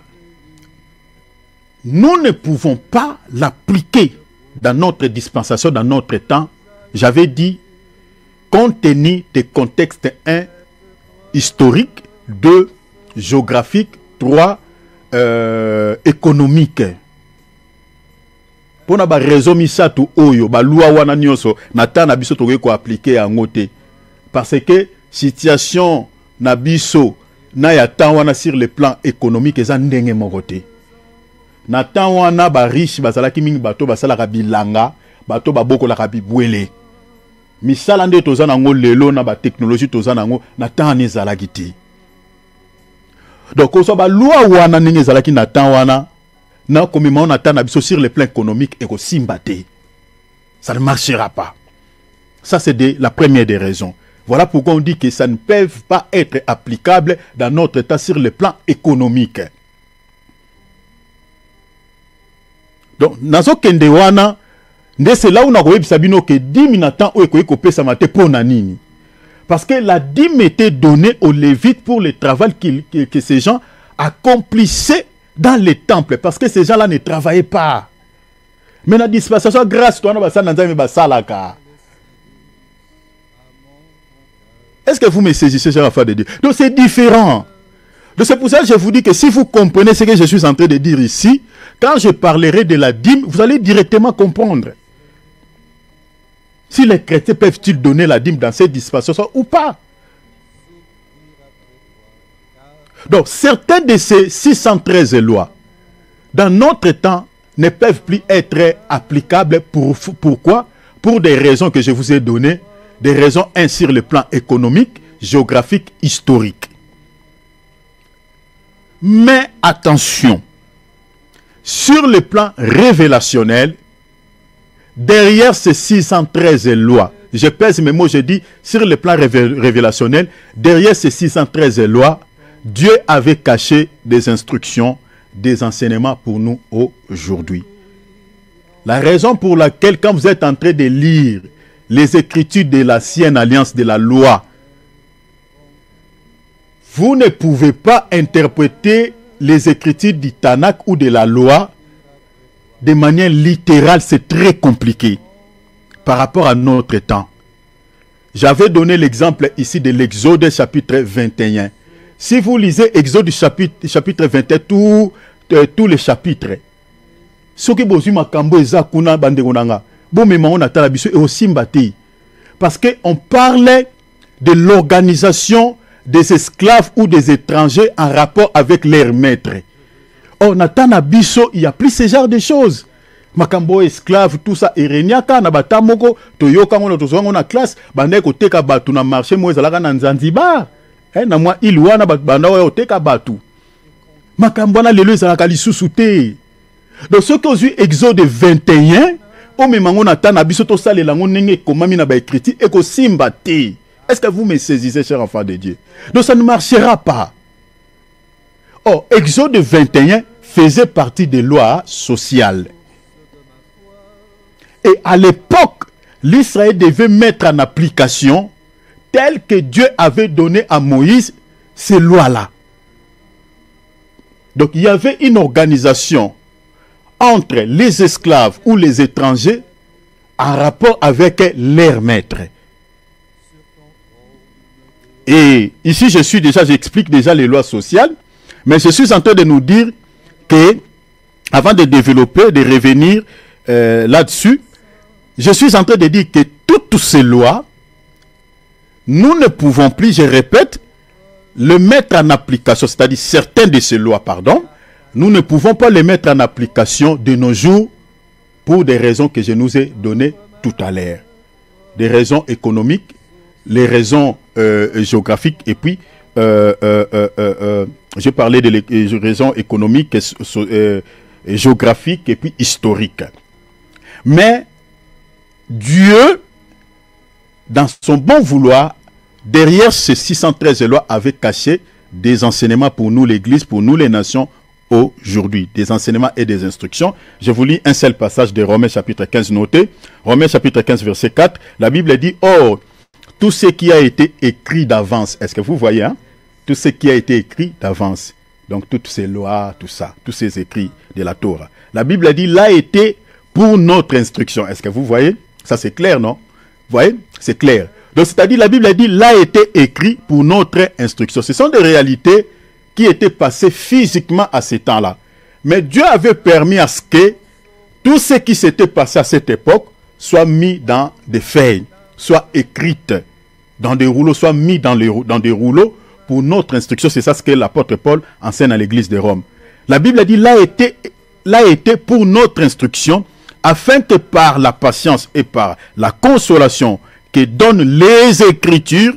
Speaker 2: nous ne pouvons pas l'appliquer dans notre dispensation, dans notre temps. J'avais dit, compte tenu des contextes 1, historique, 2, géographique, 3, économique. Pour na ba raison misatu oyo ba loi wana nyonso nata na biso tokoki ko appliquer yango te parce que situation na biso na ya temps wana sur le plan économique eza ndenge moko te na temps wana ba riche bazalaki mingi bato basalaka bilanga bato babokolaka bibwele misala nde toza nango lelo na ba technologie toza nango na temps ezalaki te donc oso ba loi wana ndenge ezalaki na temps wana na comme on attend sur le plan économique et aussi mbaté. Ça ne marchera pas. Ça c'est la première des raisons. Voilà pourquoi on dit que ça ne peut pas être applicable dans notre état sur le plan économique. Donc, nazo kende wana, c'est là où on a vu Sabino que 10 minutes ou ekope sa mate pour nanini. Parce que la dîme était donnée aux Lévites pour le travail que ces gens accomplissaient dans les temples, parce que ces gens-là ne travaillaient pas. Mais la dispensation grâce, est-ce que vous me saisissez, cher enfant de Dieu? Donc c'est différent. Donc c'est pour ça que je vous dis que si vous comprenez ce que je suis en train de dire ici, quand je parlerai de la dîme, vous allez directement comprendre. Si les chrétiens peuvent-ils donner la dîme dans cette dispensation ou pas? Donc, certaines de ces 613 lois, dans notre temps, ne peuvent plus être applicables. Pourquoi? Pour des raisons que je vous ai données, des raisons sur le plan économique, géographique, historique. Mais attention, sur le plan révélationnel, derrière ces 613 lois, je pèse mes mots, je dis, sur le plan révélationnel, derrière ces 613 lois, Dieu avait caché des instructions, des enseignements pour nous aujourd'hui. La raison pour laquelle, quand vous êtes en train de lire les écritures de l'ancienne alliance de la loi, vous ne pouvez pas interpréter les écritures du Tanakh ou de la loi de manière littérale. C'est très compliqué par rapport à notre temps. J'avais donné l'exemple ici de l'Exode chapitre 21. Si vous lisez Exode chapitre 21, tous les chapitres, ce qui est makambo eza kuna bandegonanga, bon mais on attend la biso et aussi mbati, parce que on parlait de l'organisation des esclaves ou des étrangers en rapport avec leurs maîtres. On attend la biso, il y a plus ce genre de choses. Makambo esclave tout ça ereniaka na batamoko toyoka ngona tozonga na classe bande ko teka batu na marché mo ezalaka na Zanzibar. Na mwa ilwana banda oyo teka batu makambo na lelo ezalaka lisusu te. Donc ce que j'ai Exode 21 o memango na tana biso to salela ngo ndenge komami na ba écrit et ko simba te. Est-ce que vous me saisissez, cher enfant de Dieu? Donc ça ne marchera pas. Oh, Exode 21 faisait partie des lois sociales. Et à l'époque, l'Israël devait mettre en application tel que Dieu avait donné à Moïse ces lois-là. Donc il y avait une organisation entre les esclaves ou les étrangers en rapport avec leurs maîtres. Et ici j'explique déjà les lois sociales, mais je suis en train de nous dire que, avant de développer, de revenir là-dessus, je suis en train de dire que toutes ces lois, nous ne pouvons plus, je répète, le mettre en application, c'est-à-dire certaines de ces lois, pardon, nous ne pouvons pas les mettre en application de nos jours pour des raisons que je nous ai données tout à l'heure. Des raisons économiques, les raisons géographiques, et puis, j'ai parlé de raisons économiques, géographiques, et puis historiques. Mais, Dieu, dans son bon vouloir, derrière ces 613 lois, avait caché des enseignements pour nous, l'Église, pour nous, les nations, aujourd'hui. Des enseignements et des instructions. Je vous lis un seul passage de Romains chapitre 15, noté. Romains chapitre 15, verset 4. La Bible dit, « Or, tout ce qui a été écrit d'avance. » Est-ce que vous voyez, hein? Tout ce qui a été écrit d'avance. Donc, toutes ces lois, tout ça, tous ces écrits de la Torah. La Bible dit, l'a été pour notre instruction. Est-ce que vous voyez? Ça, c'est clair, non? Vous voyez? C'est clair. Donc, c'est-à-dire, la Bible dit, l'a été écrit pour notre instruction. Ce sont des réalités qui étaient passées physiquement à ces temps-là. Mais Dieu avait permis à ce que tout ce qui s'était passé à cette époque soit mis dans des feuilles, soit écrites dans des rouleaux, soit mis dans des rouleaux pour notre instruction. C'est ça ce que l'apôtre Paul enseigne à l'église de Rome. La Bible dit, l'a été pour notre instruction, afin que par la patience et par la consolation que donnent les Écritures,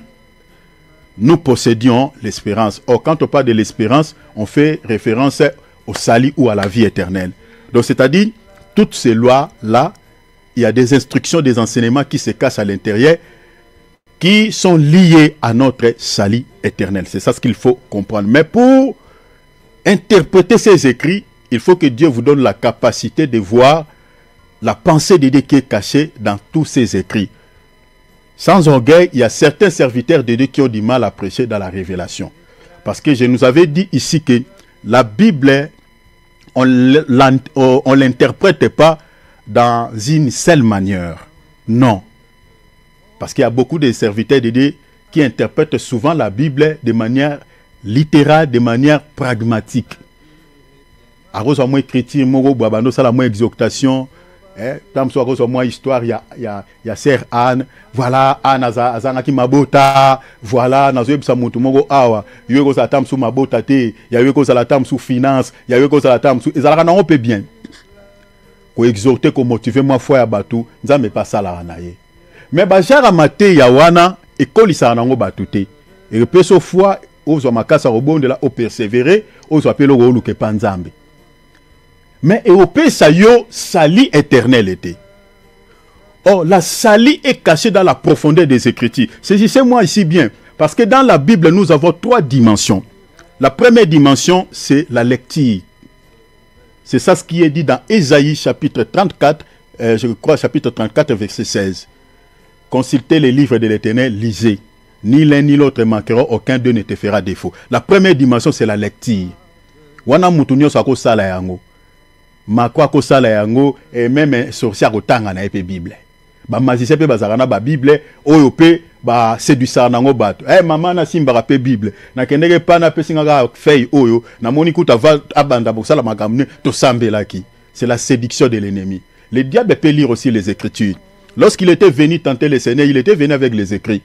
Speaker 2: nous possédions l'espérance. Or, quand on parle de l'espérance, on fait référence au salut ou à la vie éternelle. Donc, c'est-à-dire, toutes ces lois-là, il y a des instructions, des enseignements qui se cachent à l'intérieur, qui sont liés à notre salut éternel. C'est ça ce qu'il faut comprendre. Mais pour interpréter ces écrits, il faut que Dieu vous donne la capacité de voir la pensée de Dieu qui est cachée dans tous ces écrits. Sans orgueil, il y a certains serviteurs de Dieu qui ont du mal à prêcher dans la révélation. Parce que je nous avais dit ici que la Bible, on ne l'interprète pas dans une seule manière. Non. Parce qu'il y a beaucoup de serviteurs de Dieu qui interprètent souvent la Bible de manière littérale, de manière pragmatique. À cause de moi écriture, moi exhortation, tam so akoso moi histoire il y a sœur Anne, voilà Anne azanga ki mabota, voilà nazo ebisa muntu moko awa yeko za tam su mabota te ya yeko za la tam su finance ya yeko za la tam su ezalaka nango pe bien ko exhorter ko motiver moi foi ya batu nzambe pas sala na ye mais ba jara mate ya wana ekolisa nango batu te et peso foi ozo makasa robondela o persévérer ozo apelo ko luke panzambe. Mais au ça yo sali éternel était. Or, la sali est cachée dans la profondeur des Écritures. Saisissez-moi ici bien. Parce que dans la Bible, nous avons trois dimensions. La première dimension, c'est la lecture. C'est ça ce qui est dit dans Ésaïe chapitre 34, je crois chapitre 34, verset 16. Consultez les livres de l'Éternel, lisez. Ni l'un ni l'autre manqueront, aucun d'eux ne te fera défaut. La première dimension, c'est la lecture. Wana mutunyo sako sala yango. Makwa ko sala yango et même sorcier ko tanga na epe Bible. Ba magicien pe bazarana ba Bible oyo pe ba séduisant nango bato. Maman na simba pe Bible. Na kendeke pa na pesinga ga feuille oyo na moni kuta va abanda bo sala makamne to sambelaki. C'est la séduction de l'ennemi. Le diable peut lire aussi les Écritures. Lorsqu'il était venu tenter le Seigneur, il était venu avec les écrits.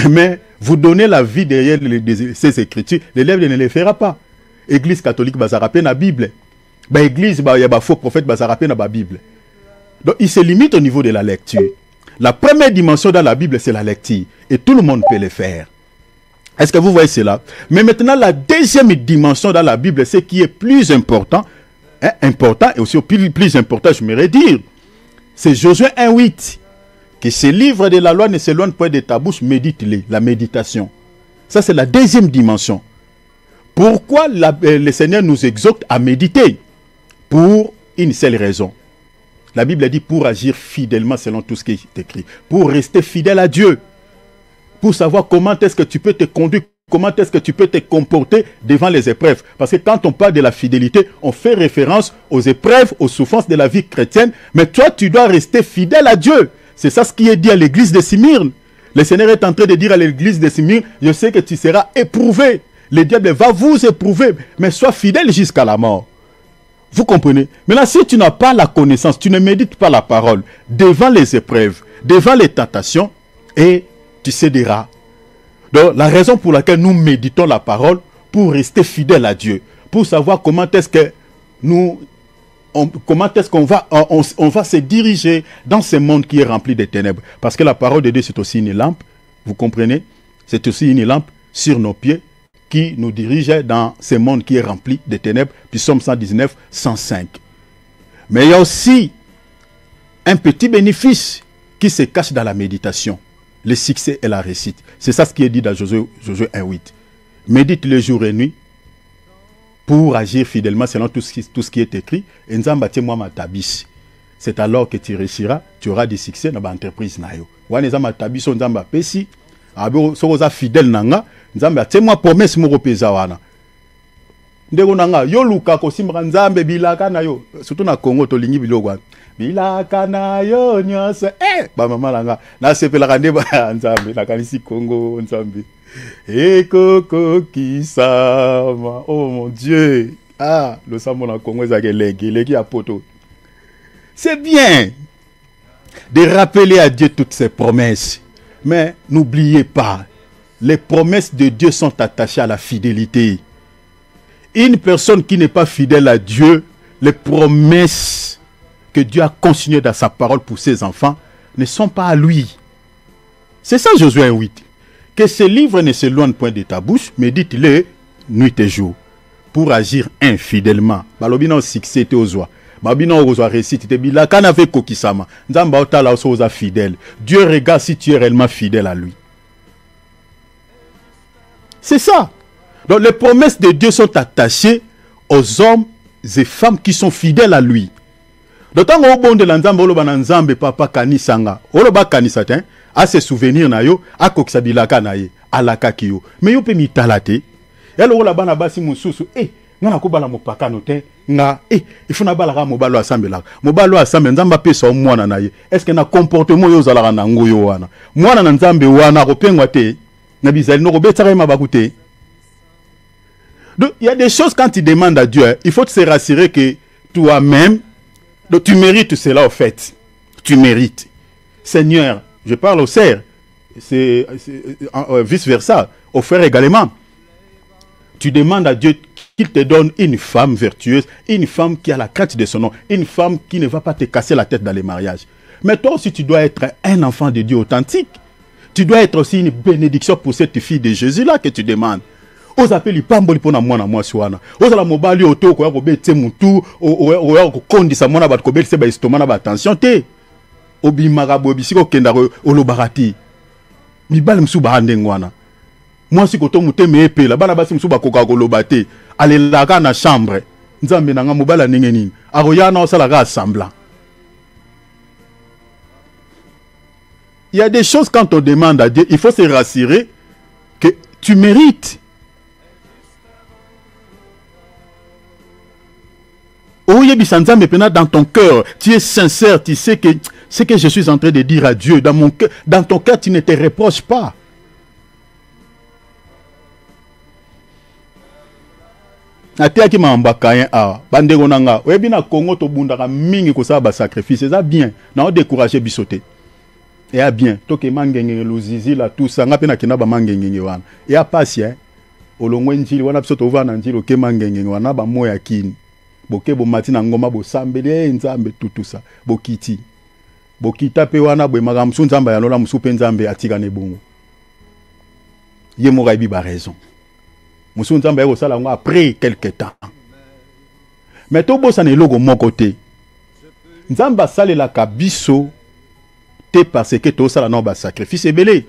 Speaker 2: Mais vous donnez la vie derrière ces Écritures, l'élève ne les fera pas. Église catholique bazara pe na Bible. Bah église, bah y a faux prophète, bah ça rappelle dans la Bible. Donc il se limite au niveau de la lecture. La première dimension dans la Bible, c'est la lecture. Et tout le monde peut le faire. Est-ce que vous voyez cela? Mais maintenant, la deuxième dimension dans la Bible, c'est qui est plus important, important et aussi plus important, je m'aimerais dire, c'est Josué 1:8. Que ce livre de la loi ne s'éloigne pas de ta bouche, médite-les, la méditation. Ça, c'est la deuxième dimension. Pourquoi le Seigneur nous exhorte à méditer? Pour une seule raison. La Bible dit pour agir fidèlement selon tout ce qui est écrit. Pour rester fidèle à Dieu. Pour savoir comment est-ce que tu peux te conduire, comment est-ce que tu peux te comporter devant les épreuves. Parce que quand on parle de la fidélité, on fait référence aux épreuves, aux souffrances de la vie chrétienne. Mais toi, tu dois rester fidèle à Dieu. C'est ça ce qui est dit à l'église de Smyrne. Le Seigneur est en train de dire à l'église de Smyrne, je sais que tu seras éprouvé. Le diable va vous éprouver, mais sois fidèle jusqu'à la mort. Vous comprenez? Maintenant, si tu n'as pas la connaissance, tu ne médites pas la parole devant les épreuves, devant les tentations, et tu céderas. Donc, la raison pour laquelle nous méditons la parole, pour rester fidèle à Dieu, pour savoir comment est-ce que on va se diriger dans ce monde qui est rempli de ténèbres. Parce que la parole de Dieu, c'est aussi une lampe, vous comprenez? C'est aussi une lampe sur nos pieds, qui nous dirige dans ce monde qui est rempli de ténèbres, puis Psaume 119, 105. Mais il y a aussi un petit bénéfice qui se cache dans la méditation, le succès et la réussite. C'est ça ce qui est dit dans Josué 1:8. Médite le jour et nuit pour agir fidèlement selon tout ce qui est écrit. Et nzamba tie moi matabisi. C'est alors que tu réussiras, tu auras du succès dans l'entreprise. Wane nzamba tabiso nzamba pesi, abe sokoza fidèle nanga, nzamba tie moi promesse mo repeza wana. Ndeko nanga yo luka ko simra nzambe bilaka na yo, surtout na Congo to lingi biloko. Bilaka na yo nyose ba mama langa na sepela nde ba nzambe na kanisi Congo nzambe. Ekoko kisama, oh mon Dieu. Ah, le sambo na Congo ezake legi a poto. C'est bien de rappeler à Dieu toutes ses promesses. Mais n'oubliez pas, les promesses de Dieu sont attachées à la fidélité. Une personne qui n'est pas fidèle à Dieu, les promesses que Dieu a consignées dans sa parole pour ses enfants ne sont pas à lui. C'est ça Josué 1:8. Que ce livre ne s'éloigne point de ta bouche, médite-le nuit et jour, pour agir infidèlement. Balobina au succès aux oies. Babina oza récite te bila kana avec kokisama. Nzamba otala oza fidèle. Dieu regarde si tu es réellement fidèle à lui. C'est ça. Donc les promesses de Dieu sont attachées aux hommes et femmes qui sont fidèles à lui. D'autant au bon de l'anzamba oloba na nzambe papa kanisanga. Oloba kanisatin à se souvenir na yo a kokisa bilaka na ye alaka kiyo. Mais yo pe mitalate. Yalo ola bana basi mususu ngana ko bala mopaka note nga ifuna bala ka mobalo asambela mobalo asambe nzamba pesa mwana na ye est-ce que na comportement yo zalaka na ngoyo wana mwana na nzambe wana ko pengwa te na bizali no ko betaka ma bakute. Donc il y a des choses quand tu demandes à Dieu, il faut te rassurer que toi-même tu mérites cela au fait. Tu mérites. Seigneur, je parle au Seigneur, c'est vice versa, au frère également. Tu demandes à Dieu qu'il te donne une femme vertueuse, une femme qui a la crainte de son nom, une femme qui ne va pas te casser la tête dans les mariages. Mais toi aussi, tu dois être un enfant de Dieu authentique. Tu dois être aussi une bénédiction pour cette fille de Jésus-là que tu demandes. Os appeli pamboli pona mwana mwasi wana. Os la mobali oto ko yako bete mutu o yako kondisa mwana bat ko bete se ba istoma na ba attention te. Obi marabo bisiko kenda o lobarati. Mi bal msu ba ndengwana. Mwasi ko to muteme epela bana basi msu ba koka ko lobate. Ale laka na chambre. Nzambe na nga mobala ndenge nini. Aroyana osala ka assemblant. Il y a des choses quand on demande à Dieu, il faut se rassurer que tu mérites. Dans ton cœur, tu es sincère, tu sais que ce que je suis en train de dire à Dieu, dans mon cœur, dans ton cœur, tu ne te reproches pas. Atiaki mambakayen a bandeko nanga webi na Congo to bundaka mingi ko sa ba sacrifice ça bien na décourager bisoté et a bien to ke mangenge luzizi la tout ça ngape na kina ba mangenge wana et a pasien olongwe njili wana biso to vana njili ke mangenge wana ba moya kini boke bo matina ngoma bo sambele nzambe tout ça bokiti bokita pe wana bo magamsu nzamba ya lola musupe nzambe atika ne bongo ye mo ga ba raison. Après quelque temps. Mais tout ça n'est logo mon côté. Nzamba sale la kabiso te parce que tout ça la non ba sacrifice belé.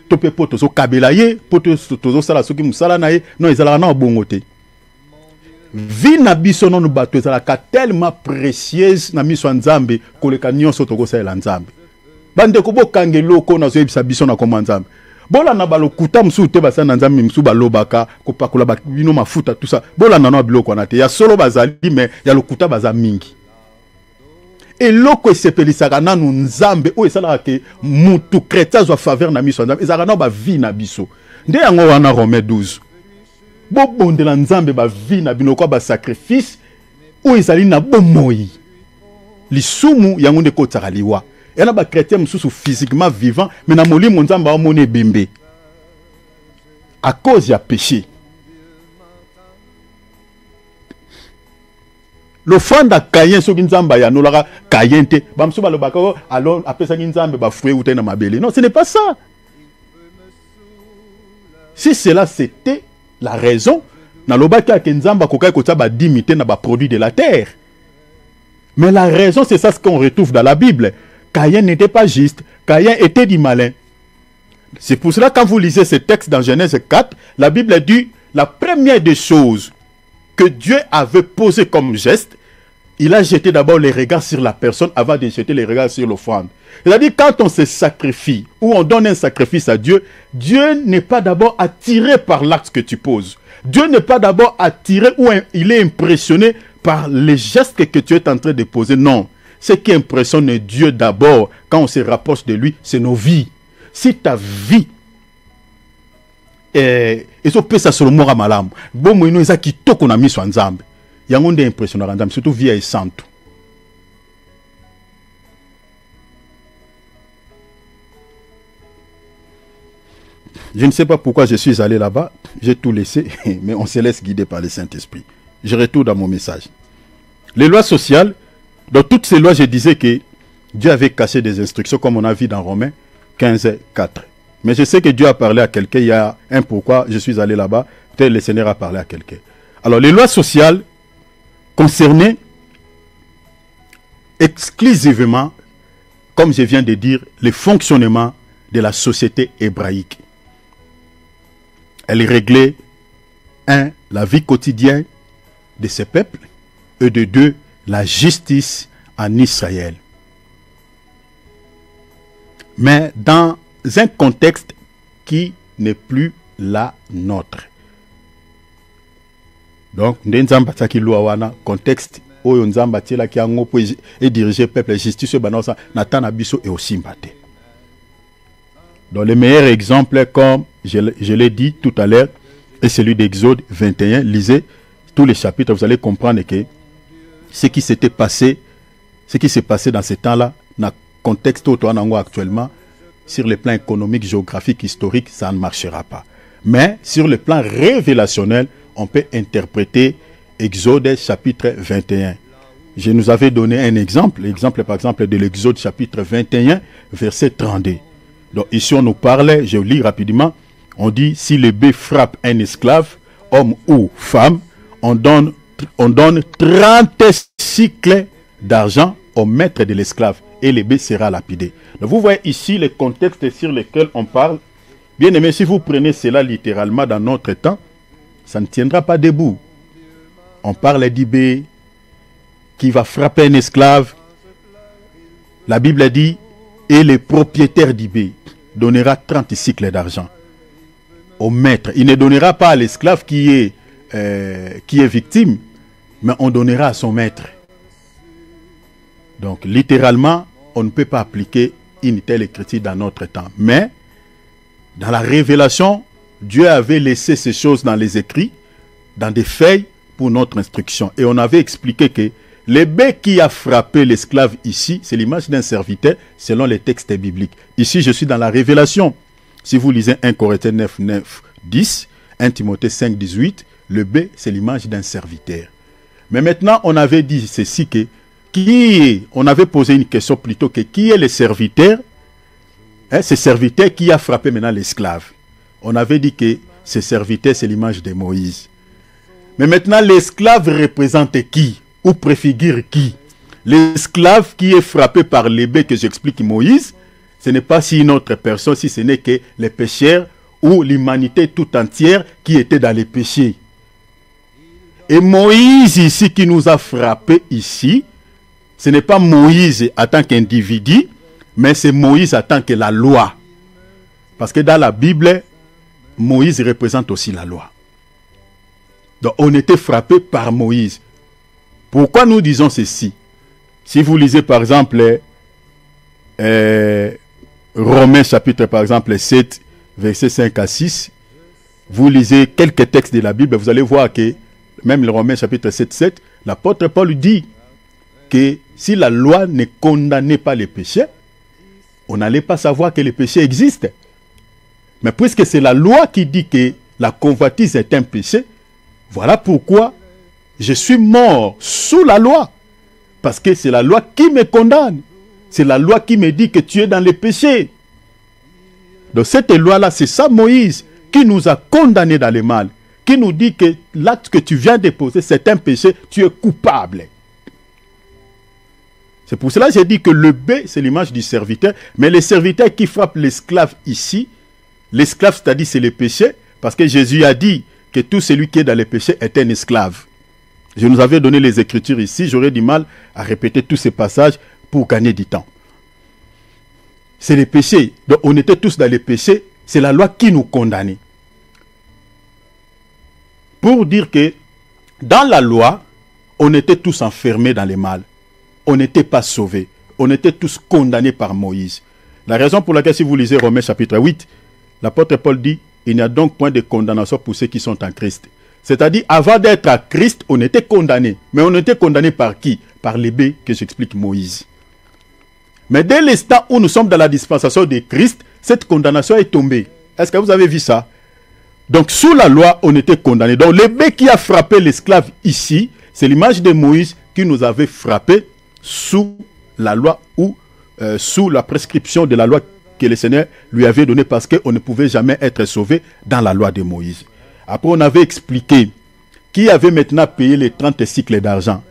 Speaker 2: To pe poto so kabelaye, poto to sala soki musala nae, non ezala na bongote. Vi na biso non bato ezala ka tellement précieuse na miso nzambe ko le kanyon so to go sala nzambe. Bande ko bokange loko na zo ebisa biso na koma nzambe. Bola na balokuta msu te basa na nzambe msu balobaka ko pakula ba bino mafuta tout ça bola na no biloko na te ya solo bazali mais ya lokuta baza mingi et loko esepelisaka nanu nzambe o esala ke mutu chrétien zo faveur na miso nzambe ezaka na ba vie na biso nde yango wana Romains 12 bo bondela nzambe ba vie na bino ko ba sacrifice o ezali na bomoi lisumu yango nde ko tsaka liwa. Il y a des chrétiens physiquement vivants, mais dans le monde, il y a des bimbe. À cause du péché. Le fond de Caïn, ce qui est Caïn, alors après ça, non, ce n'est pas ça. Si cela c'était la raison, dans le bas, il y a des produits de la terre. Mais la raison, c'est ça ce qu'on retrouve dans la Bible. Caïn n'était pas juste. Caïn était du malin. C'est pour cela, quand vous lisez ce texte dans Genèse 4, la Bible dit, la première des choses que Dieu avait posées comme geste, il a jeté d'abord les regards sur la personne avant de jeter les regards sur l'offrande. C'est-à-dire, quand on se sacrifie ou on donne un sacrifice à Dieu, Dieu n'est pas d'abord attiré par l'acte que tu poses. Dieu n'est pas d'abord attiré ou il est impressionné par les gestes que tu es en train de poser. Non. Ce qui impressionne Dieu d'abord, quand on se rapproche de lui, c'est nos vies. Si ta vie et ça peut ça sur le mot malam bon moi nous qui to qu'on a mis sur nzambe yango nde impressionnant nzambe surtout vie et santo. Je ne sais pas pourquoi je suis allé là-bas, j'ai tout laissé, mais on se laisse guider par le Saint-Esprit. Je retourne dans mon message. Les lois sociales, dans toutes ces lois, je disais que Dieu avait caché des instructions, comme on a vu dans Romains 15, 4. Mais je sais que Dieu a parlé à quelqu'un, il y a un pourquoi je suis allé là-bas, peut-être le Seigneur a parlé à quelqu'un. Alors, les lois sociales concernaient exclusivement, comme je viens de dire, le fonctionnement de la société hébraïque. Elle réglait, 1, la vie quotidienne de ces peuples, et de 2, la justice en Israël. Mais dans un contexte qui n'est plus la nôtre. Donc, Nzamba Tsaki Louawana, contexte où Nzamba Tila qui a et dirigé peuple justice Banosa, Nathan Abisso et aussi Mbate. Donc, le meilleur exemple, comme je l'ai dit tout à l'heure, est celui d'Exode 21. Lisez tous les chapitres, vous allez comprendre que ce qui s'était passé, ce qui s'est passé dans ce temps-là, dans le contexte où on est actuellement, sur le plan économique, géographique, historique, ça ne marchera pas. Mais sur le plan révélationnel, on peut interpréter Exode chapitre 21. Je nous avais donné un exemple, l'exemple par exemple de l'Exode chapitre 21, verset 32. Donc ici on nous parlait, je lis rapidement, on dit si le bœuf frappe un esclave, homme ou femme, on donne 30 cycles d'argent au maître de l'esclave et le bœuf sera lapidé. Donc vous voyez ici le contexte sur lequel on parle. Bien aimé, si vous prenez cela littéralement dans notre temps, ça ne tiendra pas debout. On parle d'Ibé qui va frapper un esclave. La Bible dit, et le propriétaire d'Ibé donnera 30 cycles d'argent au maître. Il ne donnera pas à l'esclave qui est victime, mais on donnera à son maître. Donc, littéralement, on ne peut pas appliquer une telle écriture dans notre temps. Mais, dans la révélation, Dieu avait laissé ces choses dans les écrits, dans des feuilles, pour notre instruction. Et on avait expliqué que le bœuf qui a frappé l'esclave ici, c'est l'image d'un serviteur, selon les textes bibliques. Ici, je suis dans la révélation. Si vous lisez 1 Corinthiens 9, 9, 10, 1 Timothée 5, 18, le bœuf, c'est l'image d'un serviteur. Mais maintenant, on avait dit ceci que on avait posé une question plutôt que qui est le serviteur, ce serviteur qui a frappé maintenant l'esclave. On avait dit que ce serviteur, c'est l'image de Moïse. Mais maintenant, l'esclave représente qui? Ou préfigure qui? L'esclave qui est frappé par l'ébé que j'explique Moïse, ce n'est pas si une autre personne, si ce n'est que les pécheurs ou l'humanité tout entière qui était dans les péchés. Et Moïse ici qui nous a frappé ici, ce n'est pas Moïse en tant qu'individu, mais c'est Moïse en tant que la loi. Parce que dans la Bible, Moïse représente aussi la loi. Donc on était frappé par Moïse. Pourquoi nous disons ceci? Si vous lisez par exemple Romains chapitre par exemple 7, versets 5 à 6, vous lisez quelques textes de la Bible, vous allez voir que même le Romains chapitre 7, 7, l'apôtre Paul dit que si la loi ne condamnait pas les péchés, on n'allait pas savoir que les péchés existent. Mais puisque c'est la loi qui dit que la convoitise est un péché, voilà pourquoi je suis mort sous la loi. Parce que c'est la loi qui me condamne. C'est la loi qui me dit que tu es dans les péchés. Donc cette loi-là, c'est ça Moïse qui nous a condamnés dans le mal. Qui nous dit que l'acte que tu viens de poser, c'est un péché, tu es coupable. C'est pour cela que j'ai dit que le B, c'est l'image du serviteur. Mais le serviteur qui frappe l'esclave ici, l'esclave, c'est-à-dire c'est le péché, parce que Jésus a dit que tout celui qui est dans le péché est un esclave. Je nous avais donné les Écritures ici, j'aurais du mal à répéter tous ces passages pour gagner du temps. C'est le péché. Donc on était tous dans le péché, c'est la loi qui nous condamnait. Pour dire que dans la loi, on était tous enfermés dans le mal. On n'était pas sauvés. On était tous condamnés par Moïse. La raison pour laquelle, si vous lisez Romains chapitre 8, l'apôtre Paul dit, il n'y a donc point de condamnation pour ceux qui sont en Christ. C'est-à-dire, avant d'être à Christ, on était condamné. Mais on était condamné par qui? Par les B que j'explique Moïse. Mais dès l'instant où nous sommes dans la dispensation de Christ, cette condamnation est tombée. Est-ce que vous avez vu ça? Donc, sous la loi, on était condamné. Donc, le B qui a frappé l'esclave ici, c'est l'image de Moïse qui nous avait frappé sous la loi ou sous la prescription de la loi que le Seigneur lui avait donnée parce qu'on ne pouvait jamais être sauvé dans la loi de Moïse. Après, on avait expliqué qui avait maintenant payé les 30 cycles d'argent.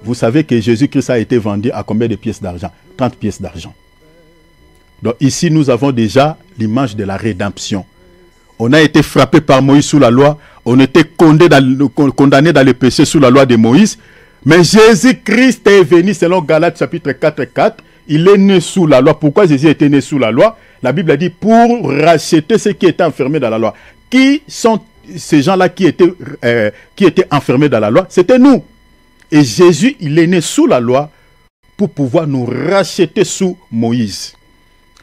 Speaker 2: Vous savez que Jésus-Christ a été vendu à combien de pièces d'argent? 30 pièces d'argent. Donc ici, nous avons déjà l'image de la rédemption. On a été frappé par Moïse sous la loi. On était condamné dans le péché sous la loi de Moïse. Mais Jésus-Christ est venu selon Galates chapitre 4, 4. Il est né sous la loi. Pourquoi Jésus était né sous la loi? La Bible a dit pour racheter ceux qui étaient enfermés dans la loi. Qui sont ces gens-là qui étaient enfermés dans la loi? C'était nous. Et Jésus, il est né sous la loi pour pouvoir nous racheter sous Moïse.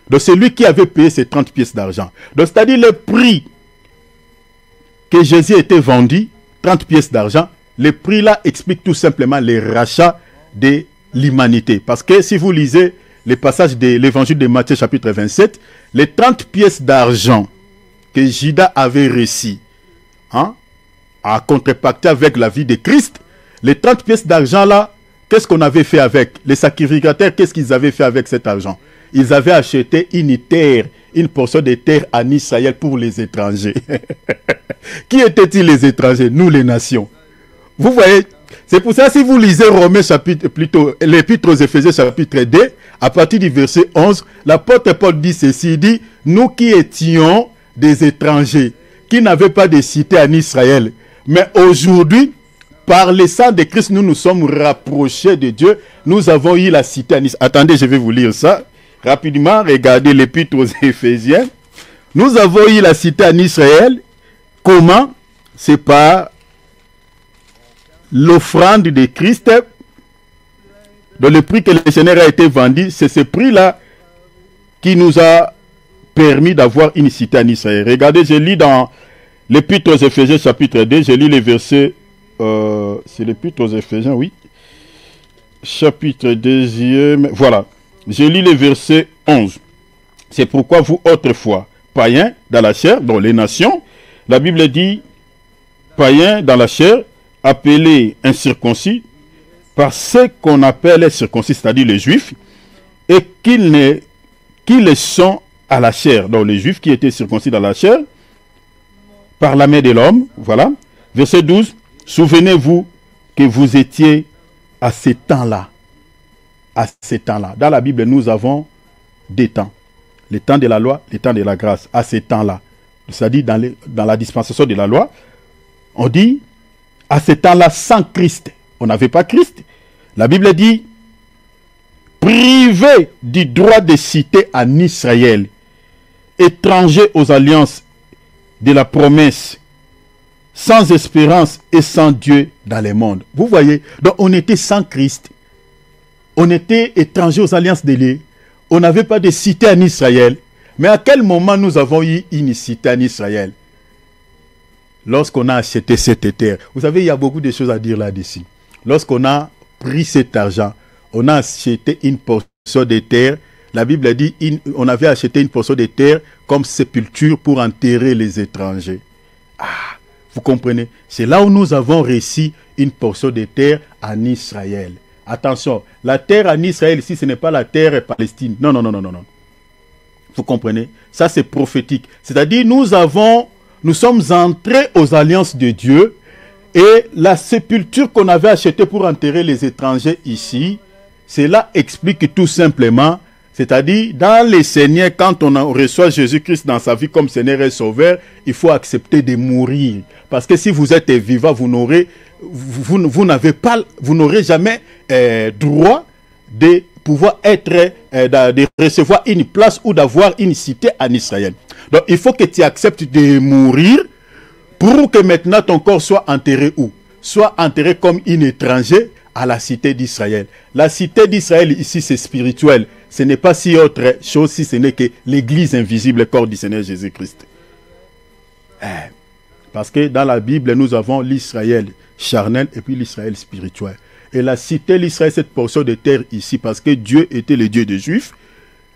Speaker 2: Donc c'est lui qui avait payé ces 30 pièces d'argent. Donc c'est-à-dire le prix que Jésus était vendu, 30 pièces d'argent, le prix là explique tout simplement les rachats de l'humanité. Parce que si vous lisez les passages de l'évangile de Matthieu chapitre 27, les 30 pièces d'argent que Judas avait reçues, à contrepacter avec la vie de Christ, les 30 pièces d'argent là, qu'est-ce qu'on avait fait avec? Les sacrificateurs, qu'est-ce qu'ils avaient fait avec cet argent? Ils avaient acheté une terre, une portion de terre en Israël pour les étrangers. Qui étaient-ils les étrangers? Nous les nations. Vous voyez, c'est pour ça si vous lisez Romains chapitre, plutôt l'épître aux Éphésiens chapitre 2, à partir du verset 11, l'apôtre Paul dit ceci, il dit, nous qui étions des étrangers, qui n'avaient pas de cité en Israël, mais aujourd'hui, par le sang de Christ, nous nous sommes rapprochés de Dieu. Nous avons eu la cité en Israël. Attendez, je vais vous lire ça. Rapidement, regardez l'épître aux Éphésiens. Nous avons eu la cité en Israël. Comment? C'est par l'offrande de Christ. Dans le prix que le Seigneur a été vendu, c'est ce prix-là qui nous a permis d'avoir une cité en Israël. Regardez, je lis dans l'épître aux Éphésiens chapitre 2, je lis les versets... c'est l'épître aux Éphésiens, oui. Chapitre 2, voilà. Je lis le verset 11. C'est pourquoi vous, autrefois, païens dans la chair, dont les nations, la Bible dit, païens dans la chair, appelés incirconcis, par ce qu'on appelle circoncis, c'est-à-dire les Juifs, et qu'ils le sont à la chair, donc les Juifs qui étaient circoncis dans la chair, par la main de l'homme, voilà. Verset 12. Souvenez-vous que vous étiez à ce temps-là. À ce temps-là. Dans la Bible, nous avons des temps. Le temps de la loi, le temps de la grâce. À ce temps-là. C'est-à-dire dans la dispensation de la loi, on dit, à ce temps-là, sans Christ. On n'avait pas Christ. La Bible dit, privés du droit de cité en Israël, étrangers aux alliances de la promesse, sans espérance et sans Dieu dans le monde. Vous voyez, donc on était sans Christ. On était étrangers aux alliances de Dieu. On n'avait pas de cité en Israël. Mais à quel moment nous avons eu une cité en Israël? Lorsqu'on a acheté cette terre. Vous savez, il y a beaucoup de choses à dire là-dessus. Lorsqu'on a pris cet argent, on a acheté une portion de terre. La Bible dit, on avait acheté une portion de terre comme sépulture pour enterrer les étrangers. Ah! Vous comprenez? C'est là où nous avons reçu une portion de terre en Israël. Attention, la terre en Israël ici, ce n'est pas la terre Palestine. Non, non, non, non, non, non. Vous comprenez? Ça, c'est prophétique. C'est-à-dire, nous sommes entrés aux alliances de Dieu et la sépulture qu'on avait achetée pour enterrer les étrangers ici, Cela explique tout simplement, c'est-à-dire dans les Seigneurs, quand on reçoit Jésus-Christ dans sa vie comme Seigneur et Sauveur, il faut accepter de mourir. Parce que si vous êtes vivant, vous n'aurez jamais droit de pouvoir être, de recevoir une place ou d'avoir une cité en Israël. Donc il faut que tu acceptes de mourir pour que maintenant ton corps soit enterré où? Soit enterré comme un étranger à la cité d'Israël. La cité d'Israël ici c'est spirituel. Ce n'est pas si autre chose si ce n'est que l'église invisible, le corps du Seigneur Jésus-Christ. Parce que dans la Bible, nous avons l'Israël charnel et puis l'Israël spirituel. Et la cité, l'Israël, cette portion de terre ici, parce que Dieu était le Dieu des Juifs,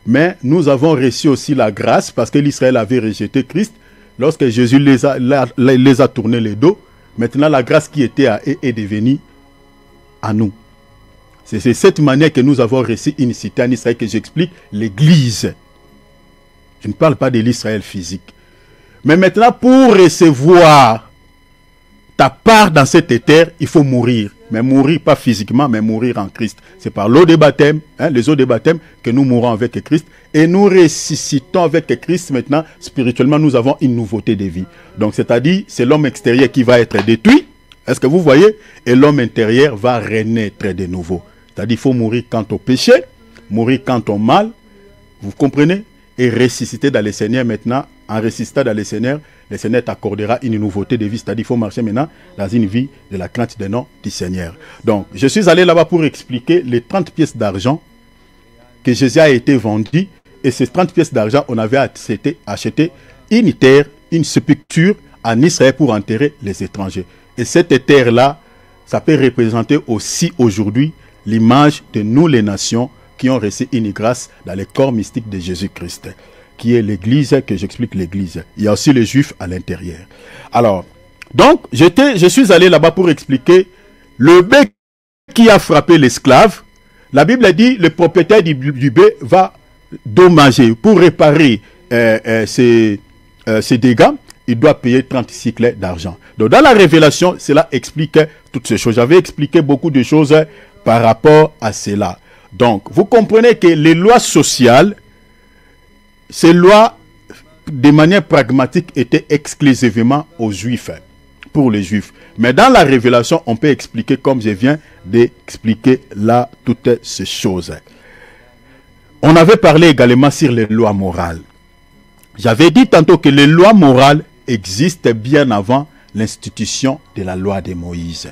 Speaker 2: mais nous avons reçu aussi la grâce parce que l'Israël avait rejeté Christ. Lorsque Jésus les a tournés le dos, maintenant la grâce qui était à eux est devenue à nous. C'est cette manière que nous avons reçu une cité en Israël que j'explique l'église. Je ne parle pas de l'Israël physique. Mais maintenant, pour recevoir ta part dans cette terre, il faut mourir. Mais mourir pas physiquement, mais mourir en Christ. C'est par l'eau de baptême, les eaux de baptême, que nous mourons avec Christ. Et nous ressuscitons avec Christ. Maintenant, spirituellement, nous avons une nouveauté de vie. Donc, c'est-à-dire, c'est l'homme extérieur qui va être détruit. Est-ce que vous voyez? Et l'homme intérieur va renaître de nouveau. C'est-à-dire, il faut mourir quant au péché, mourir quant au mal. Vous comprenez? Et ressusciter dans le Seigneur maintenant. En ressuscitant dans le Seigneur t'accordera une nouveauté de vie. C'est-à-dire qu'il faut marcher maintenant dans une vie de la crainte des noms du Seigneur. Donc, je suis allé là-bas pour expliquer les 30 pièces d'argent que Jésus a été vendu. Et ces 30 pièces d'argent, on avait acheté une terre, une sépulture en Israël pour enterrer les étrangers. Et cette terre-là, ça peut représenter aussi aujourd'hui l'image de nous les nations qui ont reçu une grâce dans le corps mystique de Jésus-Christ, qui est l'église, que j'explique l'église. Il y a aussi les juifs à l'intérieur. Alors, donc, je suis allé là-bas pour expliquer le bec qui a frappé l'esclave. La Bible dit, le propriétaire du bec va dommager pour réparer ces dégâts. Il doit payer 30 cycles d'argent. Donc, dans la révélation, cela explique toutes ces choses. J'avais expliqué beaucoup de choses par rapport à cela. Donc, vous comprenez que les lois sociales, ces lois, de manière pragmatique, étaient exclusivement aux Juifs, pour les Juifs. Mais dans la révélation, on peut expliquer, comme je viens d'expliquer là, toutes ces choses. On avait parlé également sur les lois morales. J'avais dit tantôt que les lois morales existent bien avant l'institution de la loi de Moïse.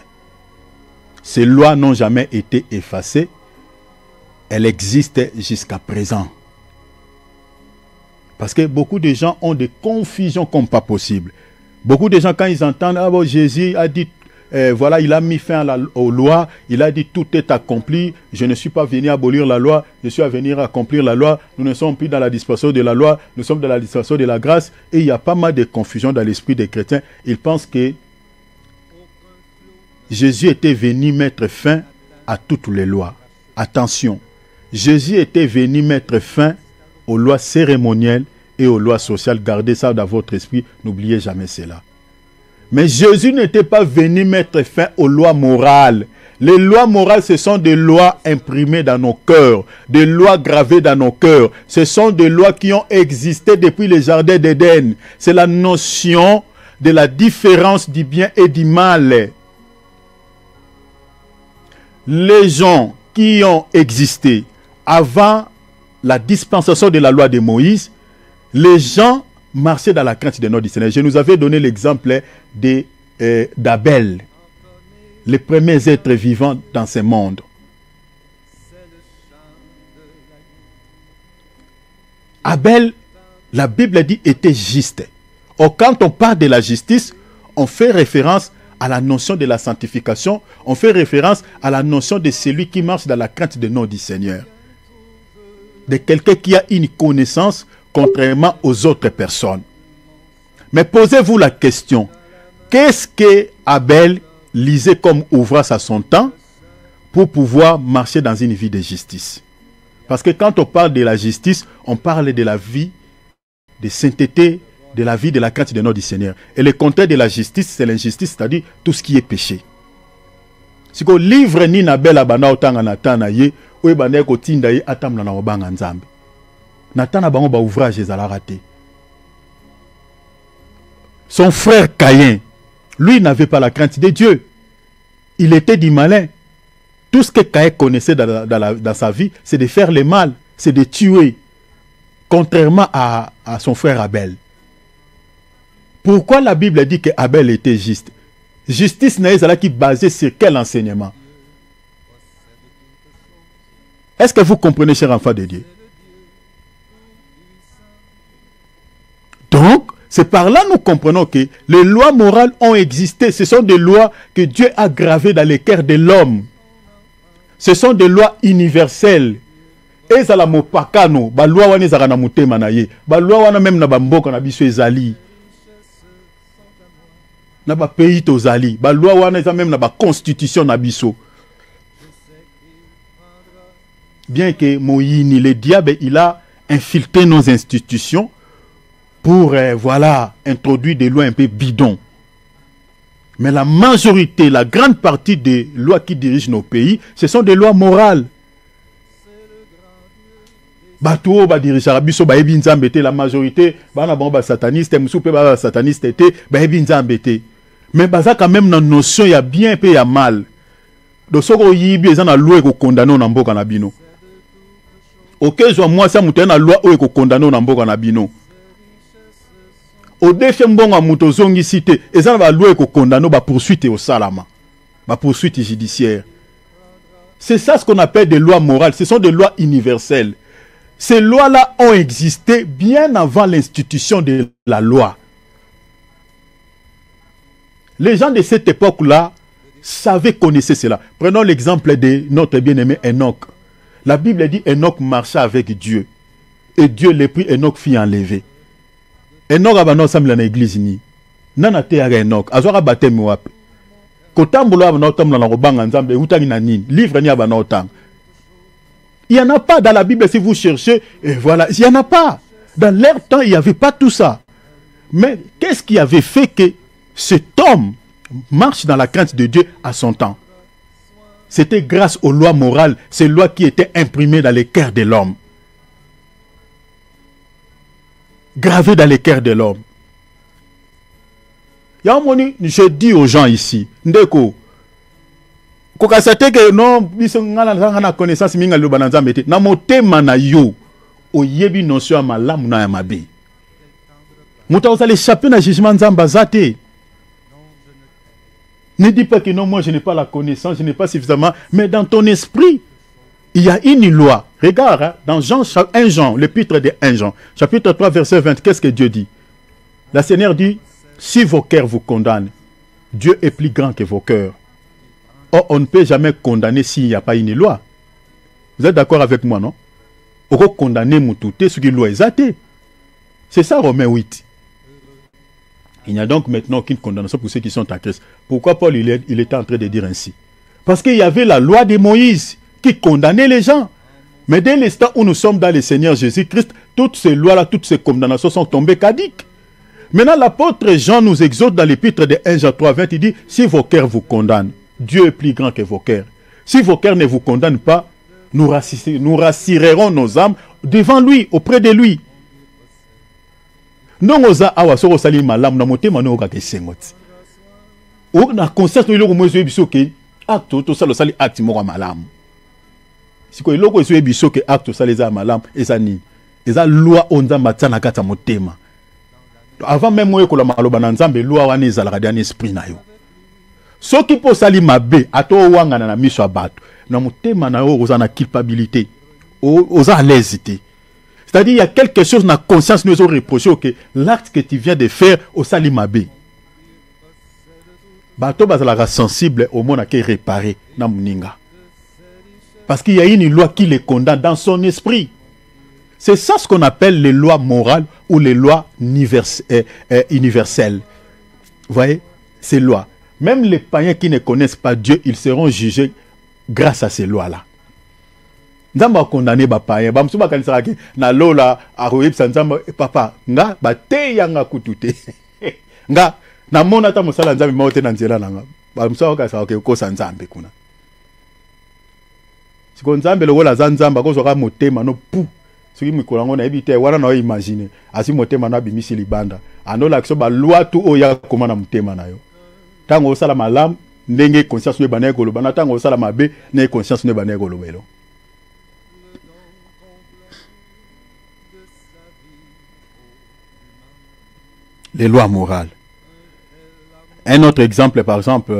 Speaker 2: Ces lois n'ont jamais été effacées. Elles existent jusqu'à présent. Parce que beaucoup de gens ont des confusions comme pas possible. Beaucoup de gens, quand ils entendent, ah bon, Jésus a dit, voilà, il a mis fin aux lois, il a dit tout est accompli, je ne suis pas venu abolir la loi, je suis à venir accomplir la loi, nous ne sommes plus dans la dispensation de la loi, nous sommes dans la dispensation de la grâce, et il y a pas mal de confusion dans l'esprit des chrétiens. Ils pensent que Jésus était venu mettre fin à toutes les lois. Attention, Jésus était venu mettre fin aux lois cérémonielles et aux lois sociales. Gardez ça dans votre esprit, n'oubliez jamais cela. Mais Jésus n'était pas venu mettre fin aux lois morales. Les lois morales, ce sont des lois imprimées dans nos cœurs, des lois gravées dans nos cœurs. Ce sont des lois qui ont existé depuis le jardin d'Éden. C'est la notion de la différence du bien et du mal. Les gens qui ont existé avant la dispensation de la loi de Moïse, les gens marchaient dans la crainte de notre Seigneur. Je nous avais donné l'exemple d'Abel, les premiers êtres vivants dans ce monde. Abel, la Bible dit, était juste. Or, quand on parle de la justice, on fait référence à la notion de la sanctification, on fait référence à la notion de celui qui marche dans la crainte de notre Seigneur. De quelqu'un qui a une connaissance contrairement aux autres personnes. Mais posez-vous la question, qu'est-ce que Abel lisait comme ouvrage à son temps pour pouvoir marcher dans une vie de justice? Parce que quand on parle de la justice, on parle de la vie de sainteté, de la vie de la crainte de notre Seigneur. Et le contraire de la justice, c'est l'injustice, c'est-à-dire tout ce qui est péché. Si vous livre ni Abel abana autant en attendant, oyo bandaki kotinda ye atambola na mabanga nzambe na tana bango ba ouvrage ezalaka te. Son frère Caïn, lui n'avait pas la crainte de Dieu. Il était du malin. Tout ce que Caïn connaissait dans sa vie, c'est de faire le mal, c'est de tuer, contrairement à son frère Abel. Pourquoi la Bible dit que Abel était juste? Justice n'est pas basée sur quel enseignement? Est-ce que vous comprenez, cher enfant de Dieu? Donc, c'est par là que nous comprenons que les lois morales ont existé. Ce sont des lois que Dieu a gravées dans les cœurs de l'homme. Ce sont des lois universelles. Et ça la mopakano, ba loi wana ezaka na mutema na ye. Ba loi wana même na bamboka na biso ezali. Na ba pays tozali. Ba loi wana eza même na ba constitution na biso. Bien que Moïni, le diable, il a infiltré nos institutions pour, voilà, introduire des lois un peu bidons. Mais la majorité, la grande partie des lois qui dirigent nos pays, ce sont des lois morales. Bato ba dirigera biso ba ebi nzambe te, la majorité bana bon ba sataniste, musupe ba sataniste te, ba ebi nzambe te. Mais baza quand même na notion ya bien pe ya mal. Do soko yibi ezana loi ko condamner na mboka na bino. Ok, zo moi ça muté na loi o ko condamner na mboka na bino. Au défi mbonga muto zongi cité, ezana ba loi ko condamner ba poursuite au salama. Ba poursuite judiciaire. C'est ça ce qu'on appelle des lois morales, ce sont des lois universelles. Ces lois-là ont existé bien avant l'institution de la loi. Les gens de cette époque-là savaient, connaissaient cela. Prenons l'exemple de notre bien-aimé Enoch. La Bible dit Enoch marcha avec Dieu. Et Dieu le prit, Enoch fut enlevé. Enoch a ensemble dans l'église. Nana te aga Enoch. Azora baptême wapi. Kotambulo abana otambulo na robanga nzambe utangi na nini. Livre ni abana otang. Il n'y en a pas dans la Bible si vous cherchez. Et voilà, il n'y en a pas. Dans leur temps, il n'y avait pas tout ça. Mais qu'est-ce qui avait fait que cet homme marche dans la crainte de Dieu à son temps? C'était grâce aux lois morales, ces lois qui étaient imprimées dans les cœurs de l'homme. Gravées dans les cœurs de l'homme. Je dis aux gens ici, Ndeko, kokasate que non biso ngana na connaissance minga lo bananza mete na motema na yo oyebi notion ya malamu na ya mabe muta osale échapper na jugement nzamba zate. Ne dis pas que non, moi je n'ai pas la connaissance, je n'ai pas suffisamment, mais dans ton esprit il y a une loi. Regarde hein, dans Jean 1 Jean, l'épître de 1 Jean chapitre 3 verset 20, qu'est-ce que Dieu dit? Le Seigneur dit si vos cœurs vous condamnent, Dieu est plus grand que vos cœurs. Or, on ne peut jamais condamner s'il n'y a pas une loi. Vous êtes d'accord avec moi, non? On peut condamner Moutouté ce qui loi est athée. C'est ça, Romains 8. Il n'y a donc maintenant aucune condamnation pour ceux qui sont en Christ. Pourquoi Paul il était en train de dire ainsi? Parce qu'il y avait la loi de Moïse qui condamnait les gens. Mais dès l'instant où nous sommes dans le Seigneur Jésus-Christ, toutes ces lois-là, toutes ces condamnations sont tombées caduques. Maintenant, l'apôtre Jean nous exhorte dans l'épître de 1 Jean 3, 20, il dit, si vos cœurs vous condamnent, Dieu est plus grand que vos cœurs. Si vos cœurs ne vous condamnent pas, nous rassurerons nos âmes devant lui, auprès de lui. Non, oza awa soko sali malam na motema no ka kesengoti. O na conscience no iloko mozo ebiso ke acte to salo sali acte mo malam. Siko iloko eso ebiso ke acte sali za malam ezani. Eza loi onza matana kata motema. Avant même moi ko la maloba na nzambe loi wana ezalaka dans esprit na yo. Soki po sali mabe ato wanga na miso abato. Na motema na yo oza na culpabilité. Oza à l'aise. C'est-à-dire, il y a quelque chose dans la conscience nous ont reproché que l'acte que tu viens de faire au Salimabé. Bato bazalaka sensible au monde qui est réparé dans Mninga. Parce qu'il y a une loi qui les condamne dans son esprit. C'est ça ce qu'on appelle les lois morales ou les lois universelles. Vous voyez, ces lois. Même les païens qui ne connaissent pas Dieu, ils seront jugés grâce à ces lois-là. Nzamba condamné ba païen ba msuba kanisa ke na lola aroyeb sanzamba papa nga ba te yanga kutute nga na mona ta musala nzambe maote na nzela nanga ba msuba ka sa ke ko sanzambe kuna. Si on zambé le wala zanzamba ko soka motema no pou. Ce qui me kolango na ebité wana na imaginer. Asi motema na bimisi libanda. Ano la kiso ba loi tout oya koma na motema na yo. Tango osala malamu ndenge conscience ne bana ekoloba na tango osala mabe ne conscience ne bana ekoloba elo. Les lois morales. Un autre exemple, par exemple,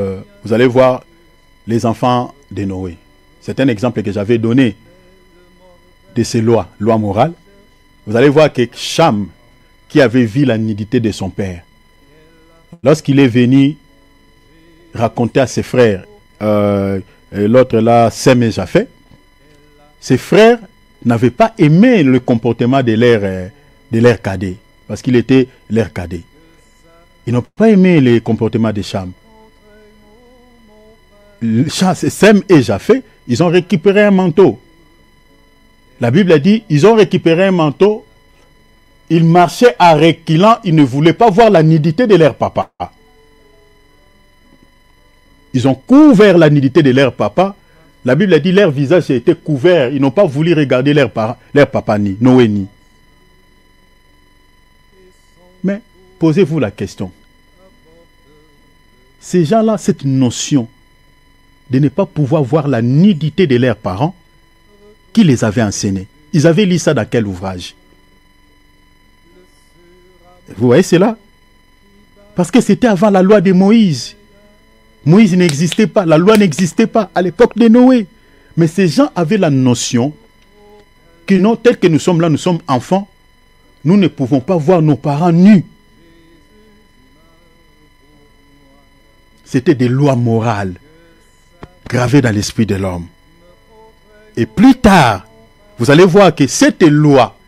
Speaker 2: vous allez voir les enfants de Noé. C'est un exemple que j'avais donné de ces lois morales. Vous allez voir que Cham, qui avait vu la nudité de son père, lorsqu'il est venu raconter à ses frères, l'autre là, Sem et Japheth, ses frères n'avaient pas aimé le comportement de leur cadet, parce qu'il était leur cadet. Ils n'ont pas aimé le comportement de Cham. Sem et Japheth, ils ont récupéré un manteau. La Bible a dit, ils ont récupéré un manteau. Ils marchaient à reculant, ils ne voulaient pas voir la nudité de leur papa. Ils ont couvert la nudité de leur papa. La Bible a dit, leur visage a été couvert. Ils n'ont pas voulu regarder leur papa ni Noé ni. Mais posez-vous la question. Ces gens-là, cette notion de ne pas pouvoir voir la nudité de leurs parents, qui les avait enseignés? Ils avaient lu ça dans quel ouvrage? Vous voyez cela? Parce que c'était avant la loi de Moïse. Moïse n'existait pas, la loi n'existait pas à l'époque de Noé. Mais ces gens avaient la notion que non, tel que nous sommes là, nous sommes enfants, nous ne pouvons pas voir nos parents nus. C'était des lois morales gravées dans l'esprit de l'homme. Et plus tard, vous allez voir que cette loi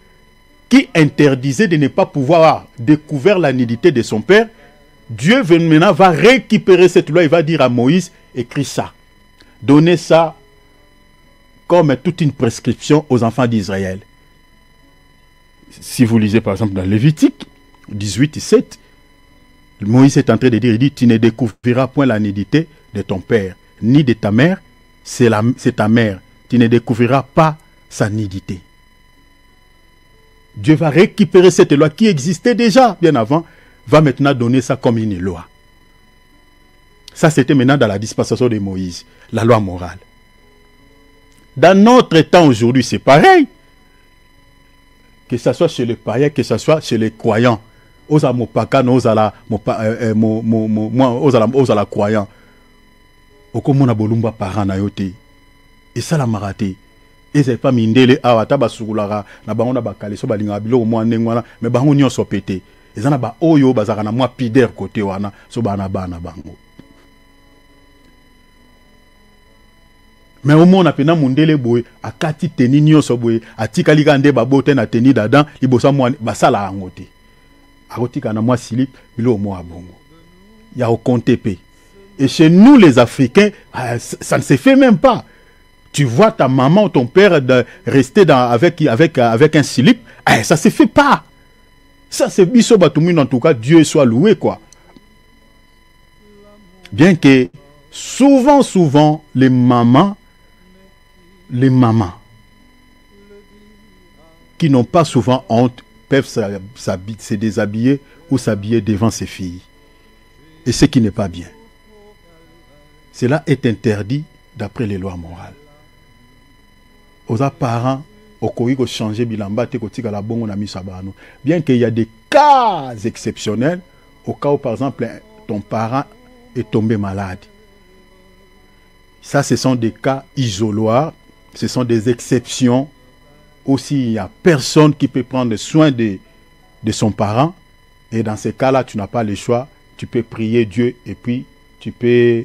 Speaker 2: qui interdisait de ne pas pouvoir découvrir la nudité de son père, Dieu maintenant va récupérer cette loi. Il va dire à Moïse, écris ça. Donnez ça comme toute une prescription aux enfants d'Israël. Si vous lisez par exemple dans Lévitique 18:7, Moïse est en train de dire, il dit, tu ne découvriras point la nudité de ton père, ni de ta mère, c'est ta mère. Tu ne découvriras pas sa nudité. Dieu va récupérer cette loi qui existait déjà bien avant, va maintenant donner ça comme une loi. Ça, c'était maintenant dans la dispensation de Moïse, la loi morale. Dans notre temps aujourd'hui, c'est pareil. Que ce soit chez les païens, que ce soit chez les croyants. Osa mopaka no osa la croyant. Okomona bolumba parent na yote. Et ça la marate. Et c'est pas mindele awata basukulara na bango na bakale so balinga bilo mo ndengwana mais bango nyonso pété. Ezana ba oyo bazaka na mwa pider côté wana so bana bana bango. Mais au moins on a pena mundele boy akati teni nyonso boy atikali kande babote na teni dadan libosa mo basala angote. Arotika na mwa silip bilo mo abongo. Ya au compte pe. Et chez nous les Africains, ça ne se fait même pas. Tu vois ta maman ou ton père rester avec un slip, ça ne se fait pas. Ça c'est biso batumine en tout cas, Dieu soit loué quoi. Bien que souvent les mamans qui n'ont pas souvent honte peuvent se déshabiller ou s'habiller devant ses filles. Et ce qui n'est pas bien. Cela est interdit d'après les lois morales. Aux parents, au Koïko changer bilamba te kotika la bongo na misabano. Bien qu'il y a des cas exceptionnels, au cas où par exemple ton parent est tombé malade. Ça, ce sont des cas isoloirs, ce sont des exceptions. Aussi, il n'y a personne qui peut prendre soin de son parent. Et dans ces cas-là, tu n'as pas le choix. Tu peux prier Dieu et puis tu peux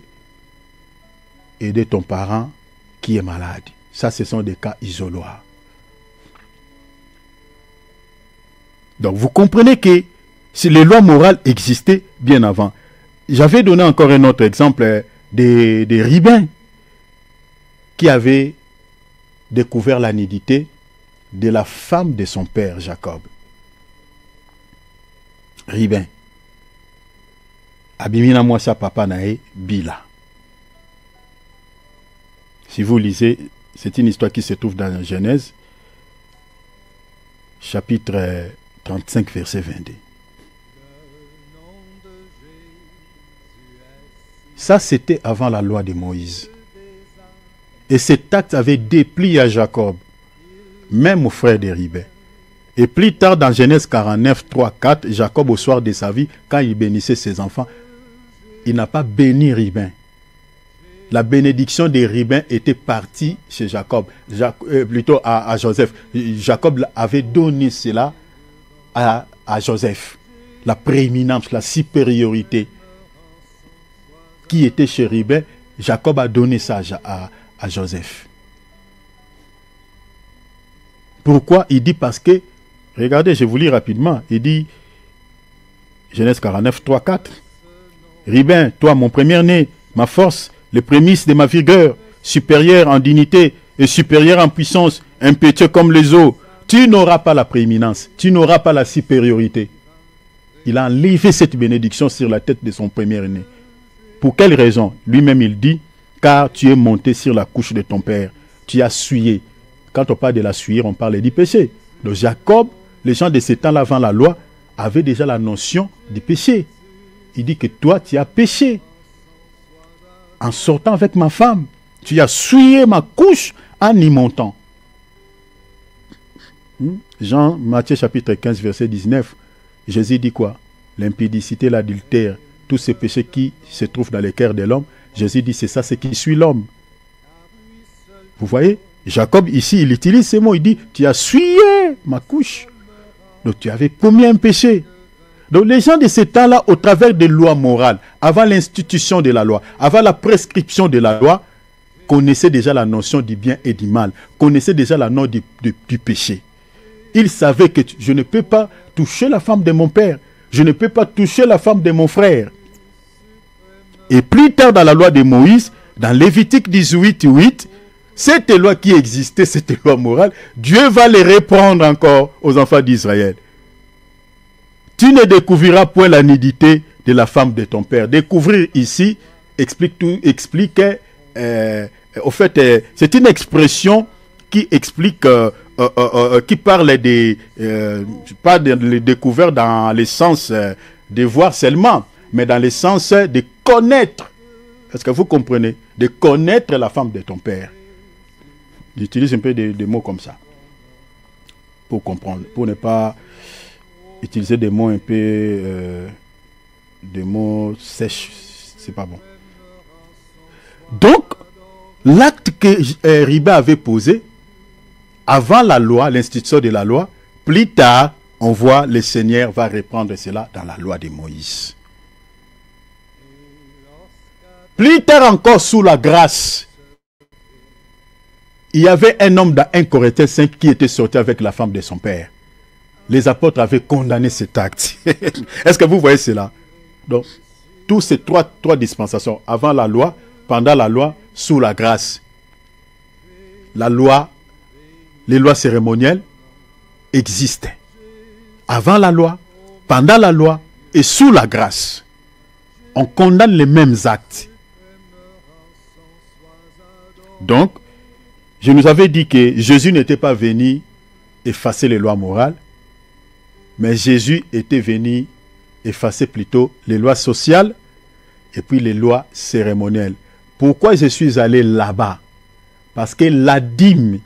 Speaker 2: aider ton parent qui est malade. Ça, ce sont des cas isoloirs. Donc, vous comprenez que si les lois morales existaient bien avant. J'avais donné encore un autre exemple des Ribins qui avaient découvert la nudité de la femme de son père, Jacob. Ribin. Abimina moi sa papa nae Bila. Si vous lisez C'est une histoire qui se trouve dans la Genèse, chapitre 35, verset 22. Ça, c'était avant la loi de Moïse. Et cet acte avait déplu à Jacob, même au frère de Ribin. Et plus tard, dans Genèse 49, 3, 4, Jacob, au soir de sa vie, quand il bénissait ses enfants, il n'a pas béni Ribin. La bénédiction de Ribin était partie chez Jacob, plutôt à Joseph. Jacob avait donné cela à Joseph. La prééminence, la supériorité qui était chez Ribin, Jacob a donné ça à Joseph. Pourquoi? Il dit parce que, regardez, je vous lis rapidement, il dit, Genèse 49, 3, 4, Ribin, toi mon premier-né, ma force, les prémices de ma vigueur, supérieur en dignité et supérieur en puissance, impétueux comme les eaux, tu n'auras pas la prééminence, tu n'auras pas la supériorité. Il a enlevé cette bénédiction sur la tête de son premier-né. Pour quelle raison? Lui-même il dit, car tu es monté sur la couche de ton père, tu as souillé. Quand on parle de la souillure, on parle du péché. Donc Jacob, les gens de ce temps-là avant la loi, avaient déjà la notion du péché. Il dit que toi, tu as péché. En sortant avec ma femme, tu as souillé ma couche en y montant. Jean, Matthieu chapitre 15, verset 19, Jésus dit quoi? L'impudicité, l'adultère, tous ces péchés qui se trouvent dans le cœur de l'homme, Jésus dit c'est ça, c'est qui suit l'homme. Vous voyez? Jacob ici, il utilise ces mots, il dit tu as souillé ma couche. Donc tu avais commis un péché. Donc les gens de ce temps-là, au travers des lois morales, avant l'institution de la loi, avant la prescription de la loi, connaissaient déjà la notion du bien et du mal, connaissaient déjà la notion du péché. Ils savaient que je ne peux pas toucher la femme de mon père, je ne peux pas toucher la femme de mon frère. Et plus tard dans la loi de Moïse, dans Lévitique 18, 8, cette loi qui existait, cette loi morale, Dieu va les reprendre encore aux enfants d'Israël. Tu ne découvriras point la nudité de la femme de ton père. Découvrir ici explique tout, au fait, c'est une expression qui explique, qui parle pas de découvrir dans le sens de voir seulement, mais dans le sens de connaître. Est-ce que vous comprenez? De connaître la femme de ton père. J'utilise un peu des mots comme ça pour comprendre, pour ne pas utiliser des mots un peu des mots sèches, c'est pas bon. Donc l'acte que Ribin avait posé avant la loi, l'institution de la loi, plus tard on voit le Seigneur va reprendre cela dans la loi de Moïse. Plus tard encore, sous la grâce, il y avait un homme dans 1 Corinthiens 5 qui était sorti avec la femme de son père. Les apôtres avaient condamné cet acte. Est-ce que vous voyez cela? Donc, tous ces trois dispensations, avant la loi, pendant la loi, sous la grâce. La loi, les lois cérémonielles existaient. Avant la loi, pendant la loi et sous la grâce. On condamne les mêmes actes. Donc, je nous avais dit que Jésus n'était pas venu effacer les lois morales, mais Jésus était venu effacer plutôt les lois sociales et puis les lois cérémonielles. Pourquoi je suis allé là-bas? Parce que la dîme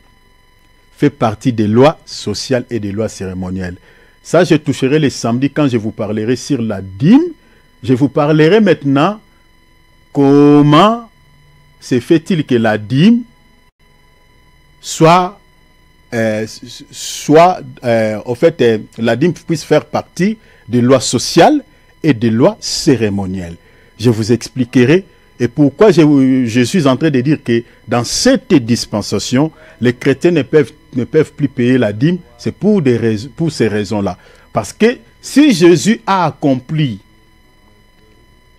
Speaker 2: fait partie des lois sociales et des lois cérémonielles. Ça, je toucherai les samedis quand je vous parlerai sur la dîme. Je vous parlerai maintenant comment se fait-il que la dîme soit la dîme puisse faire partie des lois sociales et des lois cérémonielles. Je vous expliquerai et pourquoi je suis en train de dire que dans cette dispensation, les chrétiens ne peuvent plus payer la dîme. C'est pour ces raisons-là. Parce que si Jésus a accompli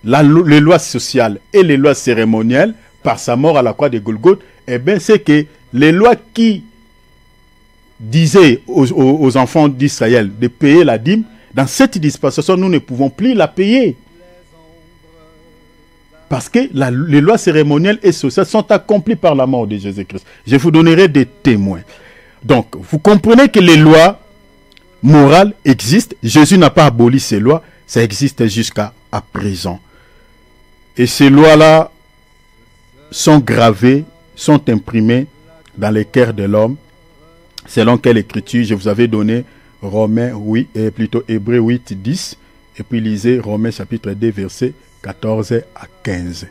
Speaker 2: les lois sociales et les lois cérémonielles par sa mort à la croix de Golgotha, eh bien c'est que les lois qui disaient aux enfants d'Israël de payer la dîme, dans cette dispensation, nous ne pouvons plus la payer. Parce que les lois cérémonielles et sociales sont accomplies par la mort de Jésus-Christ. Je vous donnerai des témoins. Donc, vous comprenez que les lois morales existent. Jésus n'a pas aboli ces lois. Ça existe jusqu'à présent. Et ces lois-là sont gravées, sont imprimées dans les cœurs de l'homme. Selon quelle écriture je vous avais donné Romains 8, et plutôt Hébreux 8, 10. Et puis lisez Romains chapitre 2, versets 14 à 15.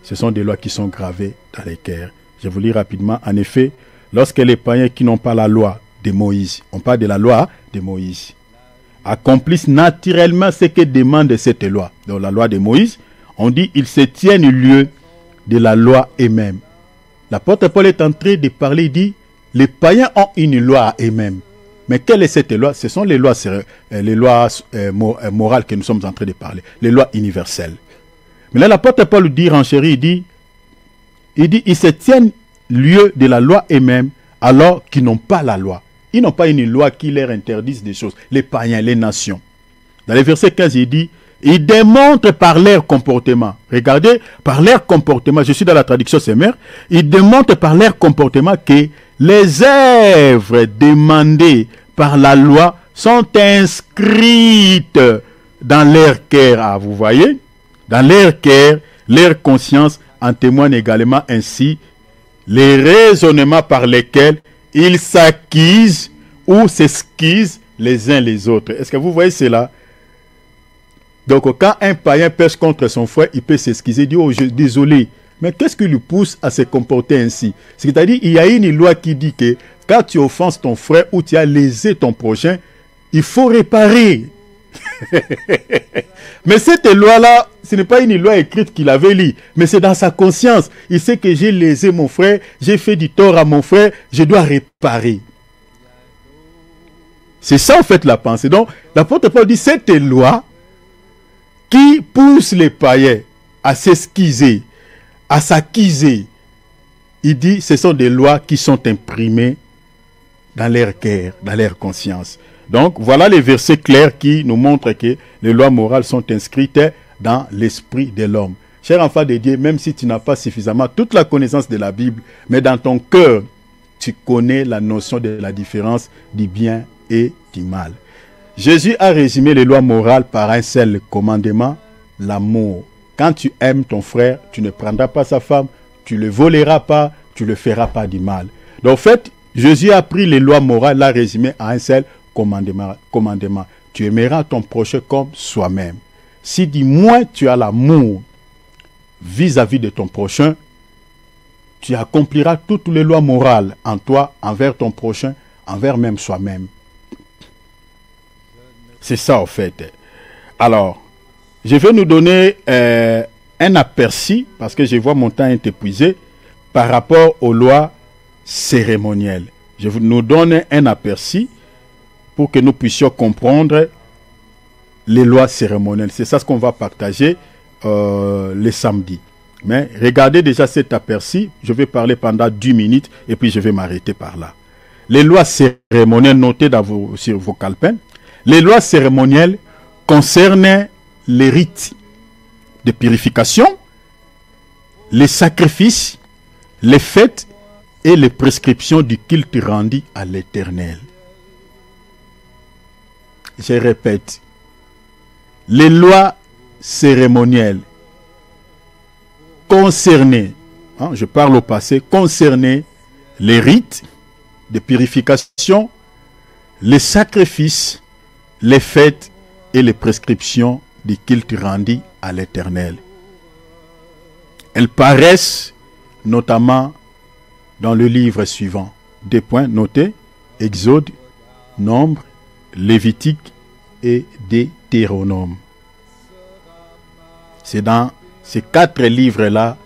Speaker 2: Ce sont des lois qui sont gravées dans les cœurs. Je vous lis rapidement. En effet, lorsque les païens qui n'ont pas la loi de Moïse, on parle de la loi de Moïse, accomplissent naturellement ce que demande cette loi, donc la loi de Moïse, on dit ils se tiennent lieu de la loi eux-mêmes. L'apôtre Paul est en train de parler, il dit, les païens ont une loi à eux-mêmes. Mais quelle est cette loi? Ce sont les lois morales que nous sommes en train de parler, les lois universelles. Mais là, l'apôtre Paul dit, renchérit, il dit, ils se tiennent lieu de la loi eux-mêmes alors qu'ils n'ont pas la loi. Ils n'ont pas une loi qui leur interdise des choses. Les païens, les nations. Dans le verset 15, il dit, ils démontrent par leur comportement. Regardez, par leur comportement, je suis dans la traduction Semeur, ils démontrent par leur comportement que les œuvres demandées par la loi sont inscrites dans leur cœur. Ah, vous voyez? Dans leur cœur, leur conscience en témoigne également ainsi les raisonnements par lesquels ils s'acquisent ou s'esquisent les uns les autres. Est-ce que vous voyez cela? Donc, quand un païen pêche contre son frère, il peut s'esquiser, il dit, oh, désolé. Mais qu'est-ce qui lui pousse à se comporter ainsi? C'est-à-dire, il y a une loi qui dit que quand tu offenses ton frère ou tu as lésé ton prochain, il faut réparer. Mais cette loi-là, ce n'est pas une loi écrite qu'il avait lue, mais c'est dans sa conscience. Il sait que j'ai lésé mon frère, j'ai fait du tort à mon frère, je dois réparer. C'est ça en fait la pensée. Donc, l'apôtre Paul dit, cette loi qui pousse les païens à s'esquiser, à s'acquiser, il dit, ce sont des lois qui sont imprimées dans leur cœur, dans leur conscience. Donc, voilà les versets clairs qui nous montrent que les lois morales sont inscrites dans l'esprit de l'homme. Cher enfant de Dieu, même si tu n'as pas suffisamment toute la connaissance de la Bible, mais dans ton cœur, tu connais la notion de la différence du bien et du mal. Jésus a résumé les lois morales par un seul commandement, l'amour. Quand tu aimes ton frère, tu ne prendras pas sa femme, tu ne le voleras pas, tu ne le feras pas du mal. Donc, en fait, Jésus a pris les lois morales, l'a résumé à un seul commandement. Tu aimeras ton prochain comme soi-même. Si du moins tu as l'amour vis-à-vis de ton prochain, tu accompliras toutes les lois morales en toi, envers ton prochain, envers même soi-même. C'est ça en fait. Alors, je vais nous donner un aperçu, parce que je vois mon temps est épuisé, par rapport aux lois cérémonielles. Je vous nous donne un aperçu pour que nous puissions comprendre les lois cérémonielles. C'est ça ce qu'on va partager le samedi. Mais regardez déjà cet aperçu. Je vais parler pendant 10 minutes et puis je vais m'arrêter par là. Les lois cérémonielles, notées sur vos calepins. Les lois cérémonielles concernent les rites de purification, les sacrifices, les fêtes et les prescriptions du culte rendu à l'Éternel. Je répète, les lois cérémonielles concernaient, je parle au passé, concernaient les rites de purification, les sacrifices, les fêtes et les prescriptions du culte rendu à l'Éternel. Elles paraissent notamment dans le livre suivant. Des points notés: Exode, Nombre, Lévitique et Deutéronome. C'est dans ces 4 livres-là.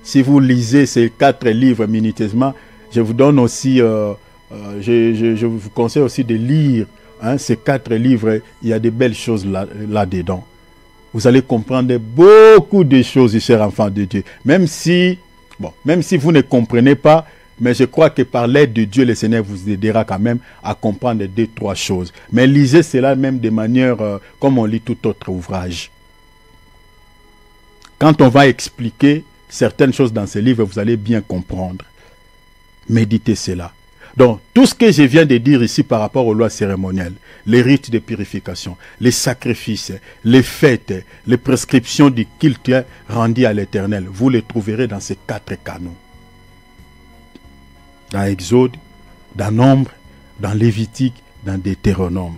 Speaker 2: Si vous lisez ces 4 livres minutieusement, je vous donne aussi, je vous conseille aussi de lire ces 4 livres. Il y a de belles choses là-dedans. Vous allez comprendre beaucoup de choses, chers enfants de Dieu. Même si vous ne comprenez pas, mais je crois que par l'aide de Dieu, le Seigneur vous aidera quand même à comprendre 2-3 choses. Mais lisez cela même de manière comme on lit tout autre ouvrage. Quand on va expliquer certaines choses dans ce livre, vous allez bien comprendre. Méditez cela. Donc, tout ce que je viens de dire ici par rapport aux lois cérémonielles, les rites de purification, les sacrifices, les fêtes, les prescriptions du culte rendu à l'Éternel, vous les trouverez dans ces 4 canons. Dans Exode, dans Nombre, dans Lévitique, dans Deutéronome.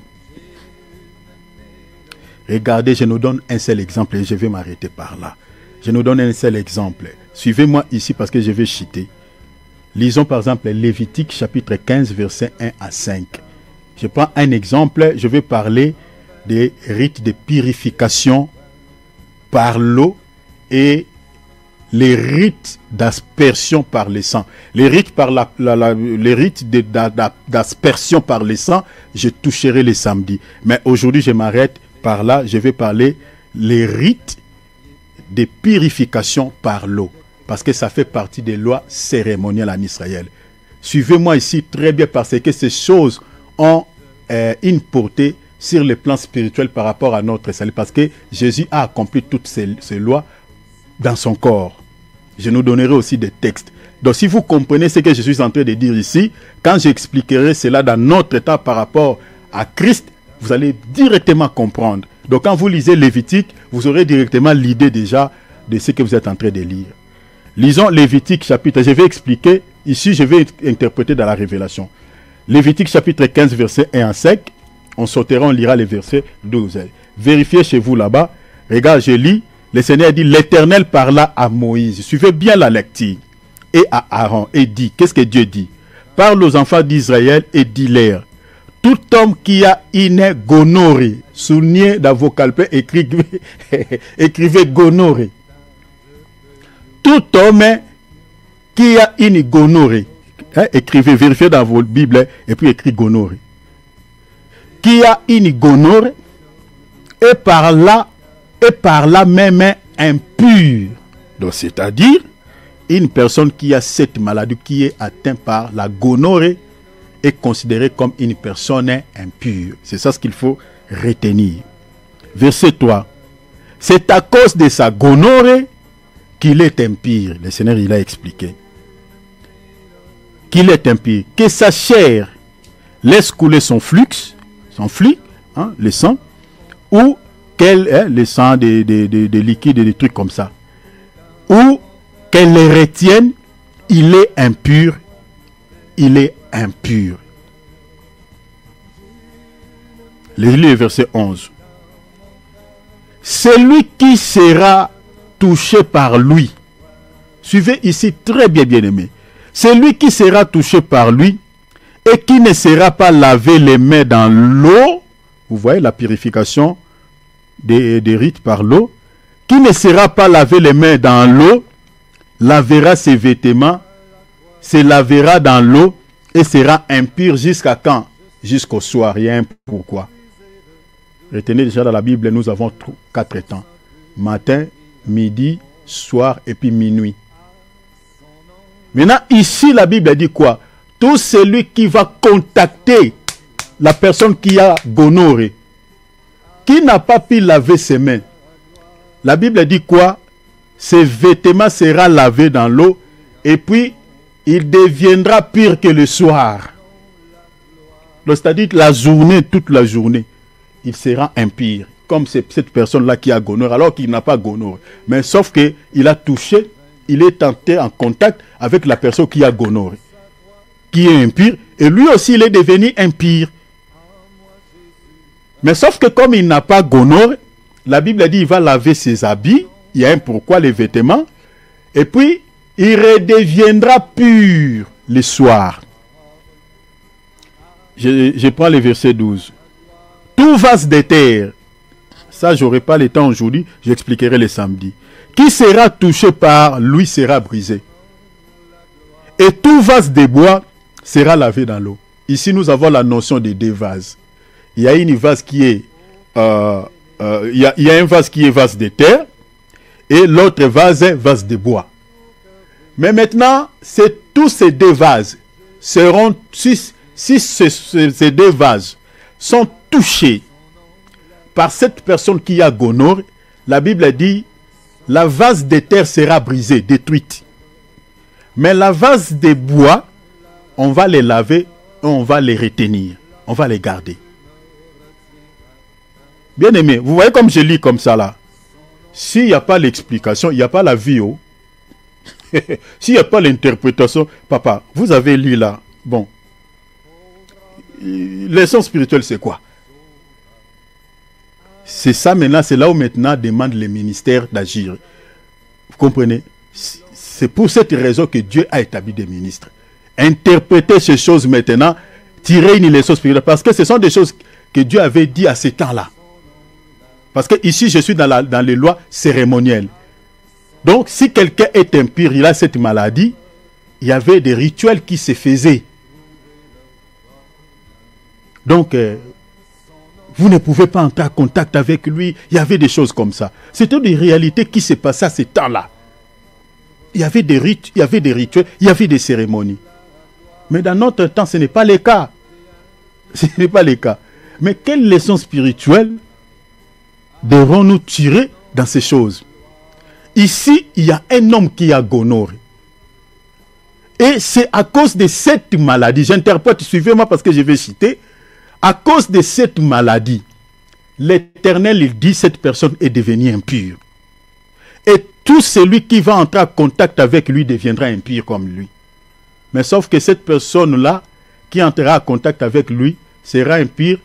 Speaker 2: Regardez, je nous donne un seul exemple et je vais m'arrêter par là. Je nous donne un seul exemple. Suivez-moi ici parce que je vais chiter. Lisons par exemple Lévitique chapitre 15 versets 1 à 5. Je prends un exemple, je vais parler des rites de purification par l'eau et les rites d'aspersion par le sang. Les rites d'aspersion par le sang, je toucherai les samedis. Mais aujourd'hui, je m'arrête par là, je vais parler les rites de purification par l'eau. Parce que ça fait partie des lois cérémonielles en Israël. Suivez-moi ici très bien parce que ces choses ont une portée sur le plan spirituel par rapport à notre salut. Parce que Jésus a accompli toutes ces lois dans son corps. Je nous donnerai aussi des textes. Donc si vous comprenez ce que je suis en train de dire ici, quand j'expliquerai cela dans notre temps par rapport à Christ, vous allez directement comprendre. Donc quand vous lisez Lévitique, vous aurez directement l'idée déjà de ce que vous êtes en train de lire. Lisons Lévitique chapitre, je vais expliquer, ici je vais interpréter dans la révélation. Lévitique chapitre 15 verset 1 à 5, on sautera, on lira les versets 12. Vérifiez chez vous là-bas, regarde je lis, le Seigneur dit, l'Éternel parla à Moïse, suivez bien la lecture, et à Aaron, et dit, qu'est-ce que Dieu dit? Parle aux enfants d'Israël et dis-leur, tout homme qui a une gonorrhée, souvenez dans vos calepins, écrivez gonorrhée. Tout homme qui a une gonorrhée, écrivez, vérifiez dans vos Bibles, et puis écrit gonorrhée. Qui a une gonorrhée, et par là même impur. Donc c'est-à-dire, une personne qui a cette maladie, qui est atteinte par la gonorrhée, est considérée comme une personne impure. C'est ça ce qu'il faut retenir. Verset 3. C'est à cause de sa gonorrhée qu'il est impur. Le Seigneur, il a expliqué. Qu'il est impur. Que sa chair laisse couler son flux, le sang, ou le sang des liquides et des trucs comme ça. Ou qu'elle les retienne, il est impur. Il est impur. Le verset 11. Celui qui sera touché par lui. Suivez ici très bien, bien aimé. Celui qui sera touché par lui et qui ne sera pas lavé les mains dans l'eau. Vous voyez la purification des rites par l'eau. Qui ne sera pas lavé les mains dans l'eau, lavera ses vêtements, se lavera dans l'eau et sera impur jusqu'à quand? Jusqu'au soir. Rien. Pourquoi? Retenez déjà dans la Bible, nous avons 4 temps. Matin, midi, soir et puis minuit. Maintenant, ici, la Bible dit quoi? Tout celui qui va contacter la personne qui a gonorrhée, qui n'a pas pu laver ses mains. La Bible dit quoi? Ses vêtements seront lavés dans l'eau et puis il deviendra pire que le soir. C'est-à-dire la journée, toute la journée, il sera impur. Comme cette personne-là qui a gonorrhée, alors qu'il n'a pas gonorrhée. Mais sauf qu'il a touché, il est entré en contact avec la personne qui a gonorrhée, qui est impure, et lui aussi il est devenu impur. Mais sauf que comme il n'a pas gonorrhée, la Bible dit qu'il va laver ses habits, il y a un pourquoi, les vêtements, et puis il redeviendra pur le soir. Je prends le verset 12. Tout vase de terre, ça j'aurai pas le temps aujourd'hui, j'expliquerai le samedi. Qui sera touché par lui sera brisé. Et tout vase de bois sera lavé dans l'eau. Ici nous avons la notion de 2 vases. Il y a une vase qui est il y a un vase qui est vase de terre et l'autre vase est vase de bois. Mais maintenant, tous ces 2 vases seront, si ces 2 vases sont touchés par cette personne qui a gonorrhée, la Bible dit la vase de terre sera brisée, détruite. Mais la vase de bois, on va les laver et on va les retenir. On va les garder. Bien aimé, vous voyez comme je lis comme ça là. S'il n'y a pas l'explication, il n'y a pas la vie. Oh. S'il n'y a pas l'interprétation, papa, vous avez lu là. Bon. Leçon spirituelle, c'est quoi? C'est ça maintenant, c'est là où maintenant demande les ministères d'agir. Vous comprenez? C'est pour cette raison que Dieu a établi des ministres. Interpréter ces choses maintenant, tirer une leçon spirituelle, parce que ce sont des choses que Dieu avait dit à ces temps-là. Parce que ici, je suis dans les lois cérémonielles. Donc, si quelqu'un est impur, il a cette maladie, il y avait des rituels qui se faisaient. Donc, vous ne pouvez pas entrer en contact avec lui. Il y avait des choses comme ça. C'était des réalités qui se passaient à ces temps-là. Il y avait des rites, il y avait des rituels, il y avait des cérémonies. Mais dans notre temps, ce n'est pas le cas. Ce n'est pas le cas. Mais quelle leçon spirituelle devrons-nous tirer dans ces choses? Ici, il y a un homme qui a gonorrhée. Et c'est à cause de cette maladie, j'interprète, suivez-moi parce que je vais citer, à cause de cette maladie, l'Éternel, il dit, cette personne est devenue impure. Et tout celui qui va entrer en contact avec lui deviendra impur comme lui. Mais sauf que cette personne-là, qui entrera en contact avec lui, sera impure,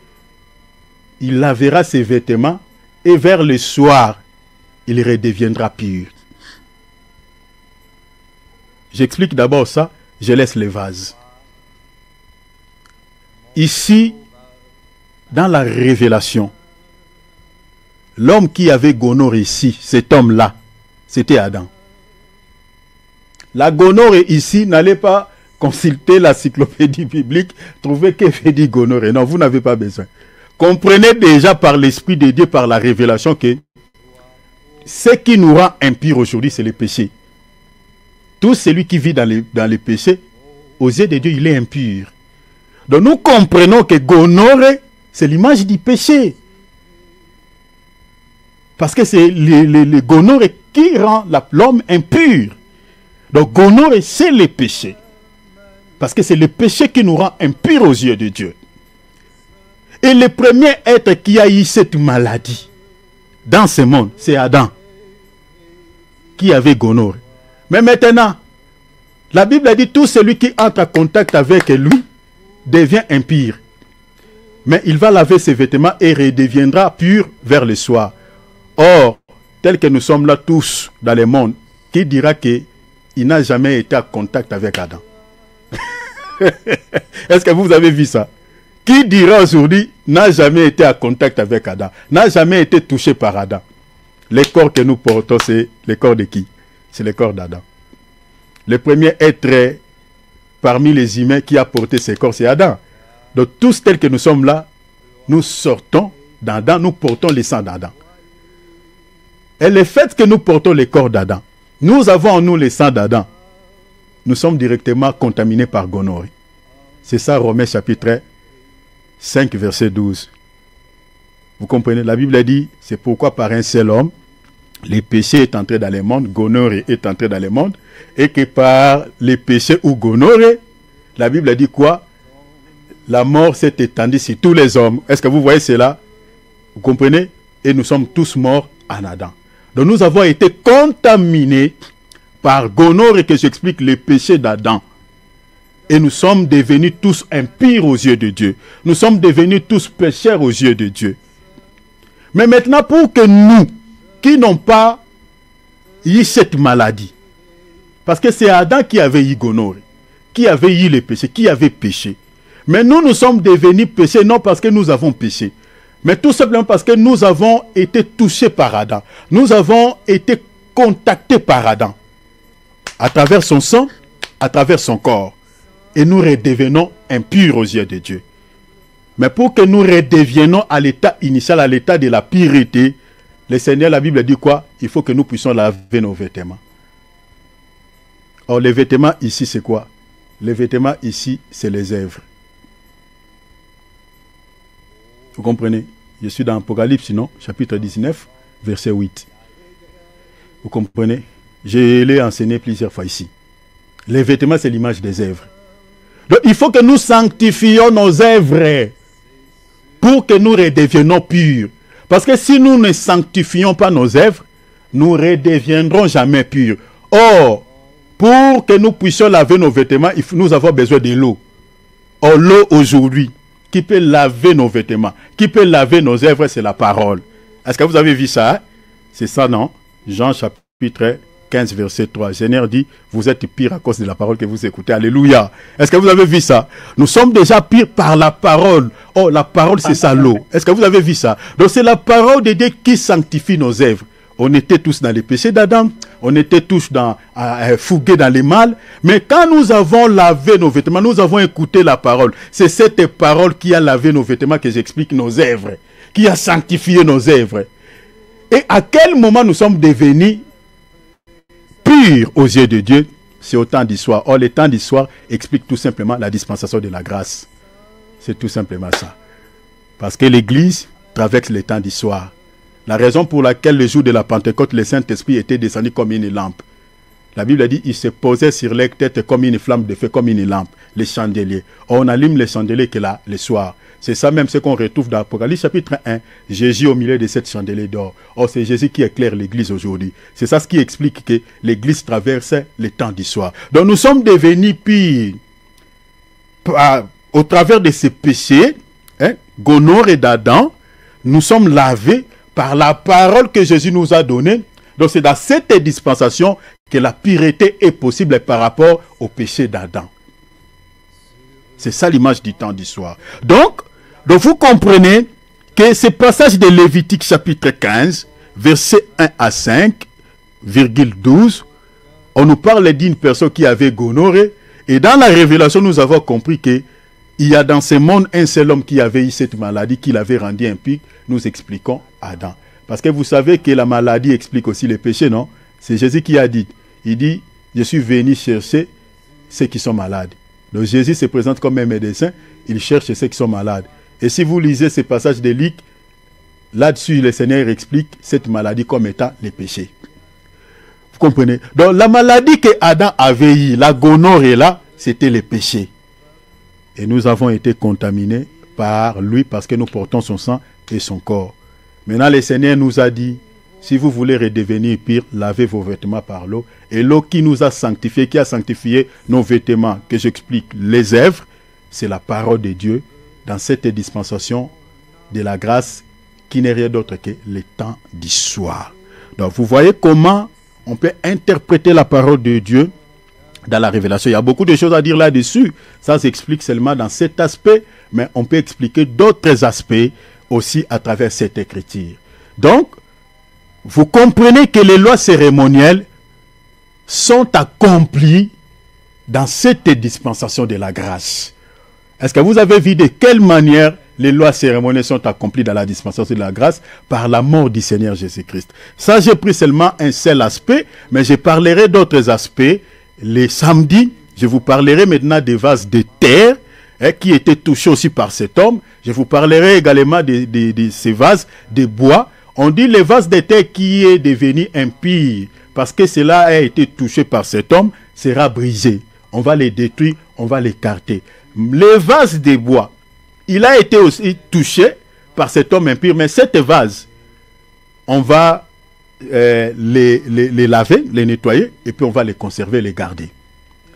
Speaker 2: il lavera ses vêtements, et vers le soir, il redeviendra pur. J'explique d'abord ça, je laisse les vases. Ici, dans la révélation, l'homme qui avait gonorrhée ici, cet homme-là, c'était Adam. La gonorrhée ici, n'allez pas consulter l'encyclopédie biblique, trouver qu'il fait dit gonorrhée. Non, vous n'avez pas besoin. Comprenez déjà par l'Esprit de Dieu, par la révélation, que ce qui nous rend impurs aujourd'hui, c'est le péché. Tout celui qui vit dans les péchés, aux yeux de Dieu, il est impur. Donc nous comprenons que gonorrhée, c'est l'image du péché. Parce que c'est le gonorrhée qui rend l'homme impur. Donc gonorrhée, c'est le péché. Parce que c'est le péché qui nous rend impurs aux yeux de Dieu. Et le premier être qui a eu cette maladie dans ce monde, c'est Adam, qui avait gonorrhée. Mais maintenant, la Bible a dit tout celui qui entre en contact avec lui devient impur. Mais il va laver ses vêtements et redeviendra pur vers le soir. Or, tel que nous sommes là tous dans le monde, qui dira qu'il n'a jamais été en contact avec Adam? Est-ce que vous avez vu ça? Qui dira aujourd'hui n'a jamais été en contact avec Adam, n'a jamais été touché par Adam? Les corps que nous portons, c'est les corps de qui? C'est le corps d'Adam. Le premier être parmi les humains qui a porté ces corps, c'est Adam. Donc tous tels que nous sommes là, nous sortons d'Adam, nous portons le sang d'Adam. Et le fait que nous portons le corps d'Adam, nous avons en nous le sang d'Adam, nous sommes directement contaminés par gonorrhée. C'est ça Romains chapitre 5 verset 12. Vous comprenez? La Bible a dit, c'est pourquoi par un seul homme, le péché est entré dans le monde, gonorrhée est entré dans le monde, et que par les péchés ou gonorrhée, la Bible a dit quoi? La mort s'est étendue sur tous les hommes. Est-ce que vous voyez cela? Vous comprenez? Et nous sommes tous morts en Adam. Donc nous avons été contaminés par gonorrhée, que j'explique le péché d'Adam. Et nous sommes devenus tous impurs aux yeux de Dieu. Nous sommes devenus tous pécheurs aux yeux de Dieu. Mais maintenant, pour que nous, qui n'ont pas eu cette maladie, parce que c'est Adam qui avait eu gonorrhée, qui avait eu le péché, qui avait péché. Mais nous sommes devenus péchés, non parce que nous avons péché, mais tout simplement parce que nous avons été touchés par Adam. Nous avons été contactés par Adam, à travers son sang, à travers son corps. Et nous redevenons impurs aux yeux de Dieu. Mais pour que nous redeviennons à l'état initial, à l'état de la pureté, le Seigneur, la Bible dit quoi? Il faut que nous puissions laver nos vêtements. Or, les vêtements ici, c'est quoi? Les vêtements ici, c'est les œuvres. Vous comprenez? Je suis dans Apocalypse, non? Chapitre 19, verset 8. Vous comprenez? Je l'ai enseigné plusieurs fois ici. Les vêtements, c'est l'image des œuvres. Donc, il faut que nous sanctifions nos œuvres pour que nous redeviennons purs. Parce que si nous ne sanctifions pas nos œuvres, nous ne redeviendrons jamais purs. Or, pour que nous puissions laver nos vêtements, nous avons besoin de l'eau. Or, l'eau aujourd'hui, qui peut laver nos vêtements, qui peut laver nos œuvres, c'est la parole. Est-ce que vous avez vu ça? C'est ça, non? Jean chapitre 15, verset 3. Seigneur dit, vous êtes pire à cause de la parole que vous écoutez. Alléluia. Est-ce que vous avez vu ça? Nous sommes déjà pires par la parole. Oh, la parole, c'est ça, l'eau. Est-ce que vous avez vu ça? Donc, c'est la parole de Dieu qui sanctifie nos œuvres. On était tous dans les péchés d'Adam. On était tous fougués dans les mal. Mais quand nous avons lavé nos vêtements, nous avons écouté la parole. C'est cette parole qui a lavé nos vêtements que j'explique nos œuvres. Qui a sanctifié nos œuvres. Et à quel moment nous sommes devenus purs aux yeux de Dieu? C'est au temps d'histoire. Or, le temps d'histoire explique tout simplement la dispensation de la grâce. C'est tout simplement ça. Parce que l'Église traverse les temps d'histoire. La raison pour laquelle le jour de la Pentecôte, le Saint-Esprit était descendu comme une lampe. La Bible a dit, il se posait sur les têtes comme une flamme de feu, comme une lampe, les chandeliers. Or, on allume les chandeliers que là, le soir. C'est ça même ce qu'on retrouve dans Apocalypse chapitre 1. Jésus au milieu de cette chandelier d'or. Or, c'est Jésus qui éclaire l'Église aujourd'hui. C'est ça ce qui explique que l'Église traverse les temps d'histoire. Donc, nous sommes devenus pires au travers de ces péchés, Gonore et d'Adam. Nous sommes lavés par la parole que Jésus nous a donnée. Donc, c'est dans cette dispensation que la pureté est possible par rapport au péché d'Adam. C'est ça l'image du temps d'histoire. Donc, vous comprenez que ce passage de Lévitique chapitre 15, versets 1 à 5, virgule 12, on nous parle d'une personne qui avait gonorrhée. Et dans la révélation, nous avons compris que il y a dans ce monde un seul homme qui avait eu cette maladie, qui l'avait rendu impie. Nous expliquons Adam. Parce que vous savez que la maladie explique aussi les péchés, non? C'est Jésus qui a dit. Il dit, je suis venu chercher ceux qui sont malades. Donc Jésus se présente comme un médecin, il cherche ceux qui sont malades. Et si vous lisez ces passages de Luc, là-dessus le Seigneur explique cette maladie comme étant les péchés. Vous comprenez? Donc la maladie que Adam avait eue, la gonorrhée là, c'était les péchés. Et nous avons été contaminés par lui parce que nous portons son sang et son corps. Maintenant le Seigneur nous a dit, si vous voulez redevenir pire, lavez vos vêtements par l'eau. Et l'eau qui nous a sanctifiés, qui a sanctifié nos vêtements, que j'explique les œuvres, c'est la parole de Dieu dans cette dispensation de la grâce qui n'est rien d'autre que le temps d'histoire. Donc vous voyez comment on peut interpréter la parole de Dieu dans la révélation. Il y a beaucoup de choses à dire là-dessus. Ça s'explique seulement dans cet aspect, mais on peut expliquer d'autres aspects aussi à travers cette écriture. Donc, vous comprenez que les lois cérémonielles sont accomplies dans cette dispensation de la grâce. Est-ce que vous avez vu de quelle manière les lois cérémonielles sont accomplies dans la dispensation de la grâce? Par la mort du Seigneur Jésus-Christ. Ça, j'ai pris seulement un seul aspect, mais je parlerai d'autres aspects. Les samedis, je vous parlerai maintenant des vases de terre qui étaient touchés aussi par cet homme. Je vous parlerai également de ces vases de bois. On dit les vases de terre qui est devenu impie parce que cela a été touché par cet homme sera brisé. On va les détruire, on va l'écarter. Les vases de bois, il a été aussi touché par cet homme impur, mais cette vase, on va les laver, les nettoyer, et puis on va les conserver, les garder.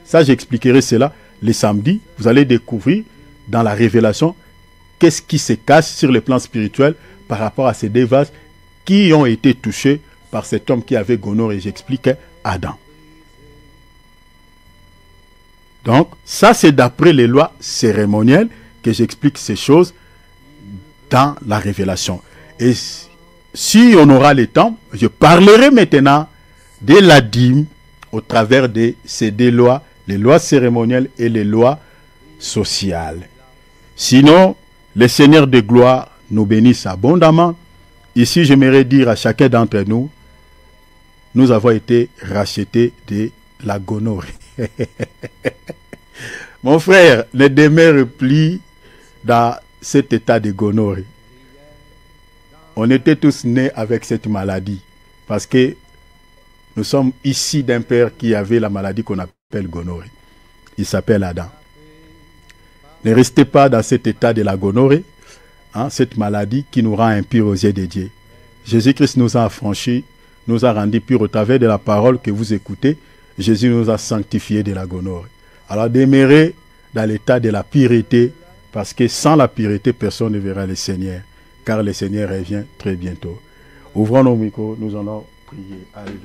Speaker 2: Ça, j'expliquerai cela les samedis. Vous allez découvrir dans la révélation qu'est-ce qui se cache sur le plan spirituel par rapport à ces deux vases qui ont été touchés par cet homme qui avait gonorrhée, et j'explique Adam. Donc, ça c'est d'après les lois cérémonielles que j'explique ces choses dans la révélation. Et si on aura le temps, je parlerai maintenant de la dîme au travers de ces deux lois, les lois cérémonielles et les lois sociales. Sinon, le Seigneur de gloire nous bénisse abondamment. Ici, j'aimerais dire à chacun d'entre nous, nous avons été rachetés de la gonorrhée. Mon frère, ne demeure plus dans cet état de gonorrhée. On était tous nés avec cette maladie. Parce que Nous sommes ici d'un père qui avait la maladie qu'on appelle gonorrhée. Il s'appelle Adam. Ne restez pas dans cet état de la gonorrhée, cette maladie qui nous rend impurs aux yeux de Dieu. Jésus-Christ nous a affranchis, nous a rendus purs au travers de la parole que vous écoutez. Jésus nous a sanctifiés de la gonorrhée. Alors demeurez dans l'état de la pureté, parce que sans la pureté, personne ne verra le Seigneur, car le Seigneur revient très bientôt. Ouvrons nos micros, nous allons prier. Alléluia.